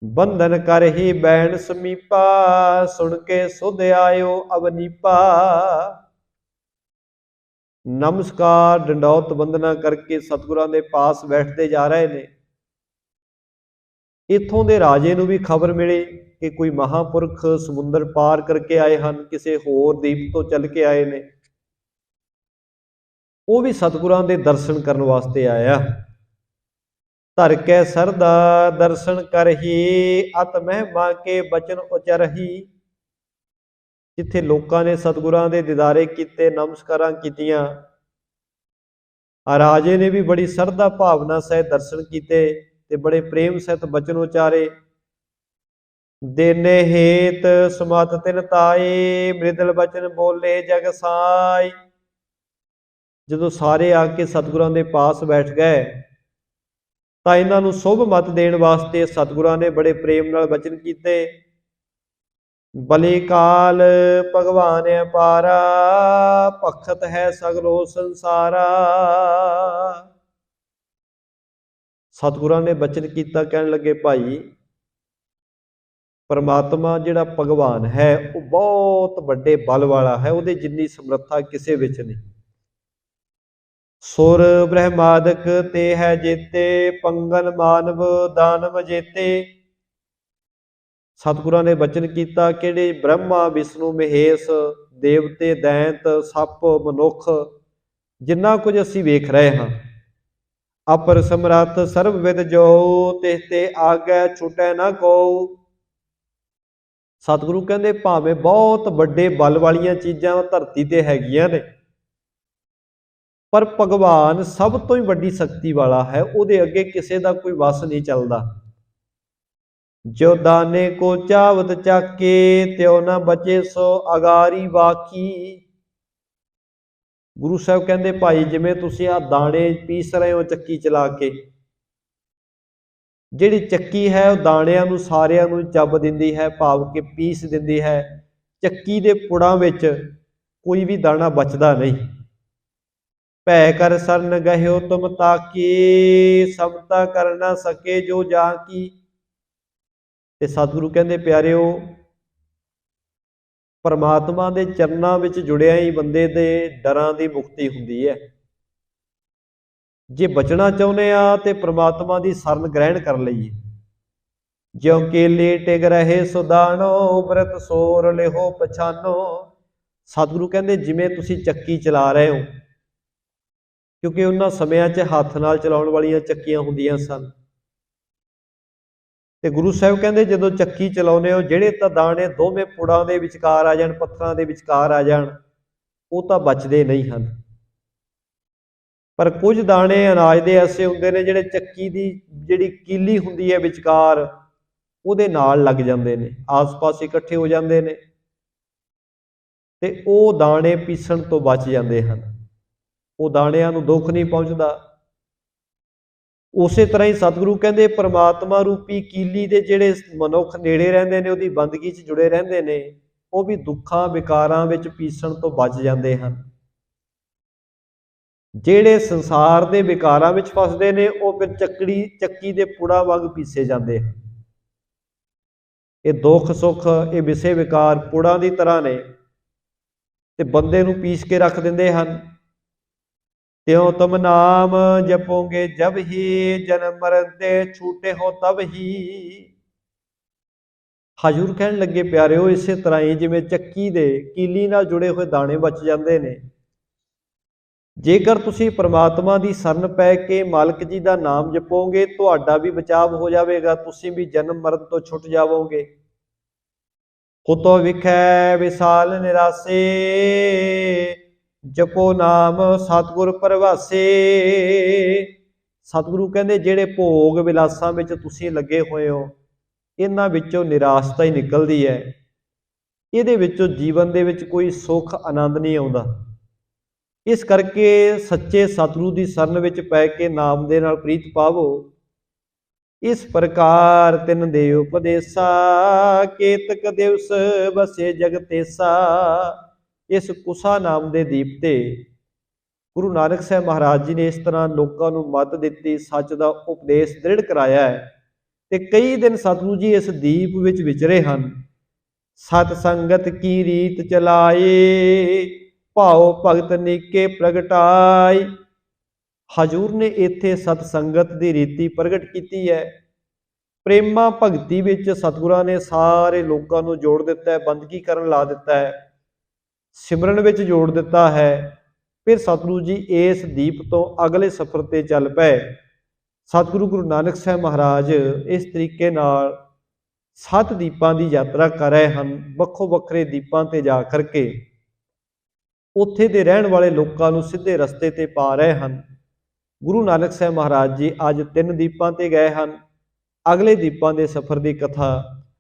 ਬੰਧਨ ਕਰ ਹੀ ਬੈਣ ਸਮੀਪਾ, ਸੁਣ ਕੇ ਸੁਧ ਆਇਓ ਅਵਨੀਪਾ। ਨਮਸਕਾਰ ਡੰਡੌਤ ਬੰਦਨਾ ਕਰਕੇ ਸਤਿਗੁਰਾਂ ਦੇ ਪਾਸ ਬੈਠਦੇ ਜਾ ਰਹੇ ਨੇ। ਇੱਥੋਂ ਦੇ ਰਾਜੇ ਨੂੰ ਵੀ ਖਬਰ ਮਿਲੀ ਕਿ ਕੋਈ ਮਹਾਂਪੁਰਖ ਸਮੁੰਦਰ ਪਾਰ ਕਰਕੇ ਆਏ ਹਨ, ਕਿਸੇ ਹੋਰ ਦੀਪ ਤੋਂ ਚੱਲ ਕੇ ਆਏ ਨੇ। ਉਹ ਵੀ ਸਤਿਗੁਰਾਂ ਦੇ ਦਰਸ਼ਨ ਕਰਨ ਵਾਸਤੇ ਆਇਆ। ਧਰ ਕੇ ਸਰਦਾ ਦਰਸ਼ਨ ਕਰਹੀ, ਅਤ ਮਹਿਮਾ ਕੇ ਬਚਨ ਉਚਰਹੀ। ਜਿੱਥੇ ਲੋਕਾਂ ਨੇ ਸਤਿਗੁਰਾਂ ਦੇ ਦੀਦਾਰੇ ਕੀਤੇ, ਨਮਸਕਾਰਾਂ ਕੀਤੀਆਂ, ਰਾਜੇ ਨੇ ਵੀ ਬੜੀ ਸਰਧਾ ਭਾਵਨਾ ਸਹਿਤ ਦਰਸ਼ਨ ਕੀਤੇ ਤੇ ਬੜੇ ਪ੍ਰੇਮ ਸਹਿਤ ਬਚਨ ਉਚਾਰੇ। ਦੇਨੇ ਹੇਤ ਸਮਤ ਤਿਨ ਤਾਏ, ਮ੍ਰਿਦਲ ਬਚਨ ਬੋਲੇ ਜਗ ਸਾਈ। ਜਦੋਂ ਸਾਰੇ ਆ ਕੇ ਸਤਿਗੁਰਾਂ ਦੇ ਪਾਸ ਬੈਠ ਗਏ ਤਾਂ ਇਹਨਾਂ ਨੂੰ ਸ਼ੁਭ ਮਤ ਦੇਣ ਵਾਸਤੇ ਸਤਿਗੁਰਾਂ ਨੇ ਬੜੇ ਪ੍ਰੇਮ ਨਾਲ ਬਚਨ ਕੀਤੇ। ਬਲੀ ਕਾਲ ਭਗਵਾਨ ਅਪਾਰਾ, ਭਖਤ ਹੈ ਸਗਲੋ ਸੰਸਾਰਾ। ਸਤਿਗੁਰਾਂ ਨੇ ਬਚਨ ਕੀਤਾ, ਕਹਿਣ ਲੱਗੇ ਭਾਈ, ਪਰਮਾਤਮਾ ਜਿਹੜਾ ਭਗਵਾਨ ਹੈ ਉਹ ਬਹੁਤ ਵੱਡੇ ਬਲ ਵਾਲਾ ਹੈ, ਉਹਦੇ ਜਿੰਨੀ ਸਮਰੱਥਾ ਕਿਸੇ ਵਿੱਚ ਨਹੀਂ। ਸੁਰ ਬ੍ਰਹਮਾਦਿਕ ਤੇ ਹੈ ਜੇਤੇ, ਪੰਗਨ ਮਾਨਵ ਦਾਨਵ ਜੇਤੇ। ਸਤਿਗੁਰਾਂ ਨੇ ਬਚਨ ਕੀਤਾ, ਕਿਹੜੇ ਬ੍ਰਹਮਾ ਵਿਸ਼ਨੂੰ ਮਹੇਸ਼, ਦੇਵਤੇ ਦੈਂਤ, ਸੱਪ, ਮਨੁੱਖ, ਜਿੰਨਾ ਕੁਝ ਅਸੀਂ ਵੇਖ ਰਹੇ ਹਾਂ, ਅਪਰ ਸਮਰੱਥ ਸਰਬ ਵਿਦ ਜੋ, ਤਿਸ ਤੇ ਆਗੈ ਛੁਟੈ ਨਾ ਕੋ। ਸਤਿਗੁਰੂ ਕਹਿੰਦੇ ਭਾਵੇਂ ਬਹੁਤ ਵੱਡੇ ਬਲ ਵਾਲੀਆਂ ਚੀਜ਼ਾਂ ਧਰਤੀ ਤੇ ਹੈਗੀਆਂ ਨੇ, ਪਰ ਭਗਵਾਨ ਸਭ ਤੋਂ ਹੀ ਵੱਡੀ ਸ਼ਕਤੀ ਵਾਲਾ ਹੈ, ਉਹਦੇ ਅੱਗੇ ਕਿਸੇ ਦਾ ਕੋਈ ਵਸ ਨਹੀਂ ਚੱਲਦਾ। ਜੋ ਦਾਨੇ ਕੋ ਚਾਵਤ ਚਾਕੇ, ਤਿਉ ਨਾ ਬਚੇ ਸੋ ਅਗਾਰੀ ਬਾਕੀ। ਗੁਰੂ ਸਾਹਿਬ ਕਹਿੰਦੇ ਭਾਈ, ਜਿਵੇਂ ਤੁਸੀਂ ਆਹ ਦਾਣੇ ਪੀਸ ਰਹੇ ਹੋ ਚੱਕੀ ਚਲਾ ਕੇ, ਜਿਹੜੀ ਚੱਕੀ ਹੈ ਉਹ ਦਾਣਿਆਂ ਨੂੰ ਸਾਰਿਆਂ ਨੂੰ ਚੱਬ ਦਿੰਦੀ ਹੈ, ਭਾਵ ਕਿ ਪੀਸ ਦਿੰਦੀ ਹੈ। ਚੱਕੀ ਦੇ ਪੁੜਾਂ ਵਿੱਚ ਕੋਈ ਵੀ ਦਾਣਾ ਬਚਦਾ ਨਹੀਂ। ਭੈ ਕਰ ਸਰਨ ਗਹਿਓ ਤੁਮ ਤਾਕੀ, ਸਮਤਾ ਕਰ ਨਾ ਸਕੇ ਜੋ ਜਾ ਕੀ। ਤੇ ਸਤਿਗੁਰੂ ਕਹਿੰਦੇ ਪਿਆਰਿਓ, ਪਰਮਾਤਮਾ ਦੇ ਚਰਨਾਂ ਵਿੱਚ ਜੁੜਿਆ ਹੀ ਬੰਦੇ ਦੇ ਡਰਾਂ ਦੀ ਮੁਕਤੀ ਹੁੰਦੀ ਹੈ। ਜੇ ਬਚਣਾ ਚਾਹੁੰਦੇ ਆ ਤੇ ਪ੍ਰਮਾਤਮਾ ਦੀ ਸ਼ਰਨ ਗ੍ਰਹਿਣ ਕਰ ਲਈਏ। ਜਿਉ ਕੇਲੇ ਟਿਗ ਰਹੇ ਸੁਦਾਨੋ, ਉਬਰਤ ਸੋਰ ਲਿਹੋ ਪਛਾਨੋ। ਸਤਿਗੁਰੂ ਕਹਿੰਦੇ ਜਿਵੇਂ ਤੁਸੀਂ ਚੱਕੀ ਚਲਾ ਰਹੇ ਹੋ, ਕਿਉਂਕਿ ਉਹਨਾਂ ਸਮਿਆਂ 'ਚ ਹੱਥ ਨਾਲ ਚਲਾਉਣ ਵਾਲੀਆਂ ਚੱਕੀਆਂ ਹੁੰਦੀਆਂ ਸਨ, ਤੇ ਗੁਰੂ ਸਾਹਿਬ ਕਹਿੰਦੇ ਜਦੋਂ ਚੱਕੀ ਚਲਾਉਂਦੇ ਹੋ, ਜਿਹੜੇ ਤਾਂ ਦਾਣੇ ਦੋਵੇਂ ਪੁੜਾਂ ਦੇ ਵਿਚਕਾਰ ਆ ਜਾਣ, ਪੱਥਰਾਂ ਦੇ ਵਿਚਕਾਰ ਆ ਜਾਣ, ਉਹ ਤਾਂ ਬਚਦੇ ਨਹੀਂ ਹਨ। ਪਰ ਕੁਝ ਦਾਣੇ ਅਨਾਜ ਦੇ ਐਸੇ ਹੁੰਦੇ ਨੇ ਜਿਹੜੇ ਚੱਕੀ ਦੀ ਜਿਹੜੀ ਕੀਲੀ ਹੁੰਦੀ ਹੈ ਵਿਚਕਾਰ, ਉਹਦੇ ਨਾਲ ਲੱਗ ਜਾਂਦੇ ਨੇ, ਆਸ-ਪਾਸ ਇਕੱਠੇ ਹੋ ਜਾਂਦੇ ਨੇ, ਤੇ ਉਹ ਦਾਣੇ ਪੀਸਣ ਤੋਂ ਬਚ ਜਾਂਦੇ ਹਨ। ਉਹ ਦਾਣਿਆਂ ਨੂੰ ਦੁੱਖ ਨਹੀਂ ਪਹੁੰਚਦਾ। ਉਸੇ ਤਰ੍ਹਾਂ ਹੀ ਸਤਿਗੁਰੂ ਕਹਿੰਦੇ ਪਰਮਾਤਮਾ ਰੂਪੀ ਕੀਲੀ ਦੇ ਜਿਹੜੇ ਮਨੁੱਖ ਨੇੜੇ ਰਹਿੰਦੇ ਨੇ, ਉਹਦੀ ਬੰਦਗੀ 'ਚ ਜੁੜੇ ਰਹਿੰਦੇ ਨੇ, ਉਹ ਵੀ ਦੁੱਖਾਂ ਵਿਕਾਰਾਂ ਵਿੱਚ ਪੀਸਣ ਤੋਂ ਬਚ ਜਾਂਦੇ ਹਨ। ਜਿਹੜੇ ਸੰਸਾਰ ਦੇ ਵਿਕਾਰਾਂ ਵਿੱਚ ਫਸਦੇ ਨੇ, ਉਹ ਫਿਰ ਚੱਕੀ ਦੇ ਪੁੜਾਂ ਵਾਂਗ ਪੀਸੇ ਜਾਂਦੇ ਹਨ। ਇਹ ਦੁੱਖ ਸੁੱਖ, ਇਹ ਵਿਸੇ ਵਿਕਾਰ ਪੁੜਾਂ ਦੀ ਤਰ੍ਹਾਂ ਨੇ, ਤੇ ਬੰਦੇ ਨੂੰ ਪੀਸ ਕੇ ਰੱਖ ਦਿੰਦੇ ਹਨ। ਤਿਉ ਤੁਮ ਨਾਮ ਜਪੋਗੇ ਜਬ ਹੀ, ਜਨਮ ਮਰਨ ਤੇ ਛੂਟੇ ਹੋ ਤਬ ਹੀ। ਹਜ਼ੂਰ ਕਹਿਣ ਲੱਗੇ ਪਿਆਰਿਓ, ਇਸੇ ਤਰ੍ਹਾਂ ਹੀ ਜਿਵੇਂ ਚੱਕੀ ਦੇ ਕੀਲੀ ਨਾਲ ਜੁੜੇ ਹੋਏ ਦਾਣੇ ਬਚ ਜਾਂਦੇ ਨੇ, ਜੇਕਰ ਤੁਸੀਂ ਪ੍ਰਮਾਤਮਾ ਦੀ ਸ਼ਰਨ ਪੈ ਕੇ ਮਾਲਕ ਜੀ ਦਾ ਨਾਮ ਜਪੋਗੇ, ਤੁਹਾਡਾ ਵੀ ਬਚਾਵ ਹੋ ਜਾਵੇਗਾ, ਤੁਸੀਂ ਵੀ ਜਨਮ ਮਰਨ ਤੋਂ ਛੁੱਟ ਜਾਵੋਗੇ। ਹੁਤੋ ਵਿਖੈ ਵਿਸਾਲ ਨਿਰਾਸੇ, ਜਪੋ ਨਾਮ ਸਤਿਗੁਰ ਪਰਵਾਸੇ। ਸਤਿਗੁਰੂ ਕਹਿੰਦੇ ਜਿਹੜੇ ਭੋਗ ਵਿਲਾਸਾਂ ਵਿੱਚ ਤੁਸੀਂ ਲੱਗੇ ਹੋਏ ਹੋ, ਇਹਨਾਂ ਵਿੱਚੋਂ ਨਿਰਾਸ਼ਤਾ ਹੀ ਨਿਕਲਦੀ ਹੈ। ਇਹਦੇ ਵਿੱਚੋਂ ਜੀਵਨ ਦੇ ਵਿੱਚ ਕੋਈ ਸੁੱਖ ਆਨੰਦ ਨਹੀਂ ਆਉਂਦਾ। ਇਸ ਕਰਕੇ ਸੱਚੇ ਸਤਿਗੁਰੂ ਦੀ ਸ਼ਰਨ ਵਿੱਚ ਪੈ ਕੇ ਨਾਮ ਦੇ ਨਾਲ ਪ੍ਰੀਤ ਪਾਵੋ। ਇਸ ਪ੍ਰਕਾਰ ਤਿਨ ਦੇ ਉਪਦੇਸਾ, ਕੇਤਕ ਦਿਵਸ ਵਸੇ ਜਗਤੇਸਾ। ਇਸ ਕੁਸਾ ਨਾਮ ਦੇ ਦੀਪ ਤੇ ਗੁਰੂ ਨਾਨਕ ਸਾਹਿਬ ਮਹਾਰਾਜ ਜੀ ਨੇ ਇਸ ਤਰ੍ਹਾਂ ਲੋਕਾਂ ਨੂੰ ਮੱਤ ਦਿੱਤੀ, ਸੱਚ ਦਾ ਉਪਦੇਸ਼ ਦ੍ਰਿੜ ਕਰਾਇਆ ਹੈ। ਤੇ ਕਈ ਦਿਨ ਸਤਿਗੁਰੂ ਜੀ ਇਸ ਦੀਪ ਵਿੱਚ ਵਿਚਰੇ ਹਨ। ਸਤ ਸੰਗਤ ਕੀ ਰੀਤ ਚਲਾਏ, ਭਾਉ ਭਗਤ ਨੀਕੇ ਪ੍ਰਗਟਾਈ। ਹਜ਼ੂਰ ਨੇ ਇੱਥੇ ਸਤ ਸੰਗਤ ਦੀ ਰੀਤੀ ਪ੍ਰਗਟ ਕੀਤੀ ਹੈ। ਪ੍ਰੇਮਾ ਭਗਤੀ ਵਿੱਚ ਸਤਿਗੁਰਾਂ ਨੇ ਸਾਰੇ ਲੋਕਾਂ ਨੂੰ ਜੋੜ ਦਿੱਤਾ ਹੈ, ਬੰਦਗੀ ਕਰਨ ਲਾ ਦਿੱਤਾ ਹੈ, ਸਿਮਰਨ ਵਿੱਚ ਜੋੜ ਦਿੱਤਾ ਹੈ। ਫਿਰ ਸਤਿਗੁਰੂ ਜੀ ਇਸ ਦੀਪ ਤੋਂ ਅਗਲੇ ਸਫ਼ਰ ਤੇ ਚੱਲ ਪਏ। ਸਤਿਗੁਰੂ ਗੁਰੂ ਨਾਨਕ ਸਾਹਿਬ ਮਹਾਰਾਜ ਇਸ ਤਰੀਕੇ ਨਾਲ 7 ਦੀਪਾਂ ਦੀ ਯਾਤਰਾ ਕਰ ਰਹੇ ਹਨ। ਵੱਖੋ ਵੱਖਰੇ ਦੀਪਾਂ ਤੇ ਜਾ ਕਰਕੇ ਉੱਥੇ ਦੇ ਰਹਿਣ ਵਾਲੇ ਲੋਕਾਂ ਨੂੰ ਸਿੱਧੇ ਰਸਤੇ ਤੇ ਪਾ ਰਹੇ ਹਨ। ਗੁਰੂ ਨਾਨਕ ਸਾਹਿਬ ਮਹਾਰਾਜ ਜੀ ਅੱਜ 3 ਦੀਪਾਂ ਤੇ ਗਏ ਹਨ। ਅਗਲੇ ਦੀਪਾਂ ਦੇ ਸਫ਼ਰ ਦੀ ਕਥਾ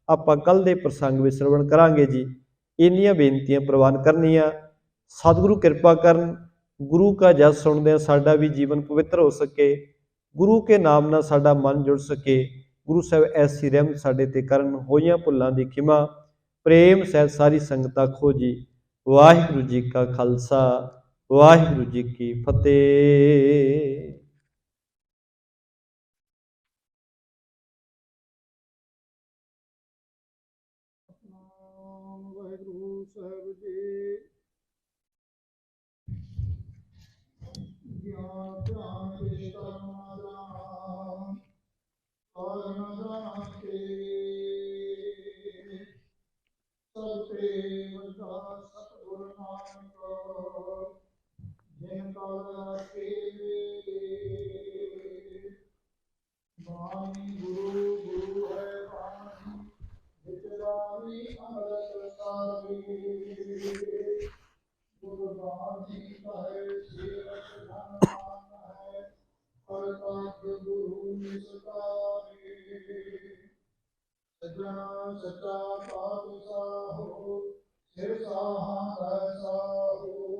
ਆਪਾਂ ਕੱਲ੍ਹ ਦੇ ਪ੍ਰਸੰਗ ਵਿੱਚ ਸ਼ਰਵਣ ਕਰਾਂਗੇ ਜੀ। ਇੰਨੀਆਂ ਬੇਨਤੀਆਂ ਪ੍ਰਵਾਨ ਕਰਨੀਆਂ। ਸਤਿਗੁਰੂ ਕਿਰਪਾ ਕਰਨ, ਗੁਰੂ ਕਾ ਜਸ ਸੁਣਦਿਆਂ ਸਾਡਾ ਵੀ ਜੀਵਨ ਪਵਿੱਤਰ ਹੋ ਸਕੇ, ਗੁਰੂ ਕੇ ਨਾਮ ਨਾਲ ਸਾਡਾ ਮਨ ਜੁੜ ਸਕੇ। ਗੁਰੂ ਸਾਹਿਬ ਐਸੀ ਰਹਿਮਤ ਸਾਡੇ ਤੇ ਕਰਨ, ਹੋਈਆਂ ਭੁੱਲਾਂ ਦੀ ਖਿਮਾ, ਪ੍ਰੇਮ ਸਹਿਤ ਸਾਰੀ ਸੰਗਤਾਂ ਖੋਜੀ। ਵਾਹਿਗੁਰੂ ਜੀ ਕਾ ਖਾਲਸਾ, ਵਾਹਿਗੁਰੂ ਜੀ ਕੀ ਫਤਿਹ। ਵਾਹਿਗੁਰੂ ਸਾਹਿਬ ਜੀ। ਗਿਆਨ ਧਿਆਨ ਕੇ ਕਰਮ ਨਾ ਜਾਣਾ, ਕਾਜ ਨਾ ਜਾਣਾ ਕੇ, ਸਭ ਤੇ ਵੱਡਾ ਸਤਿਗੁਰ ਨਾਨਕ, ਜਿਨ ਕਾ ਰਾਖੇ। ਬਾਣੀ ਗੁਰੂ ਗੁਰੂ ਹੈ ਬਾਣੀ, ਵਿਚ ਬਾਣੀ ਅੰਮ੍ਰਿਤ ਸਾਰੀ। ਗੁਰਬਾਣੀ ਕਹੇ ਸੇਵਕ ਧਨ ਮਾਨ ਹੈ, ਹਰ ਤਤ ਗੁਰੂ ਨਿਸਤਾਰੇ। ਸੱਜਣਾ ਸੱਚਾ ਪਾਤਸ਼ਾਹੋ, ਸਿਰ ਸਾਹਾਂ ਦਾ ਸਾਹੋ।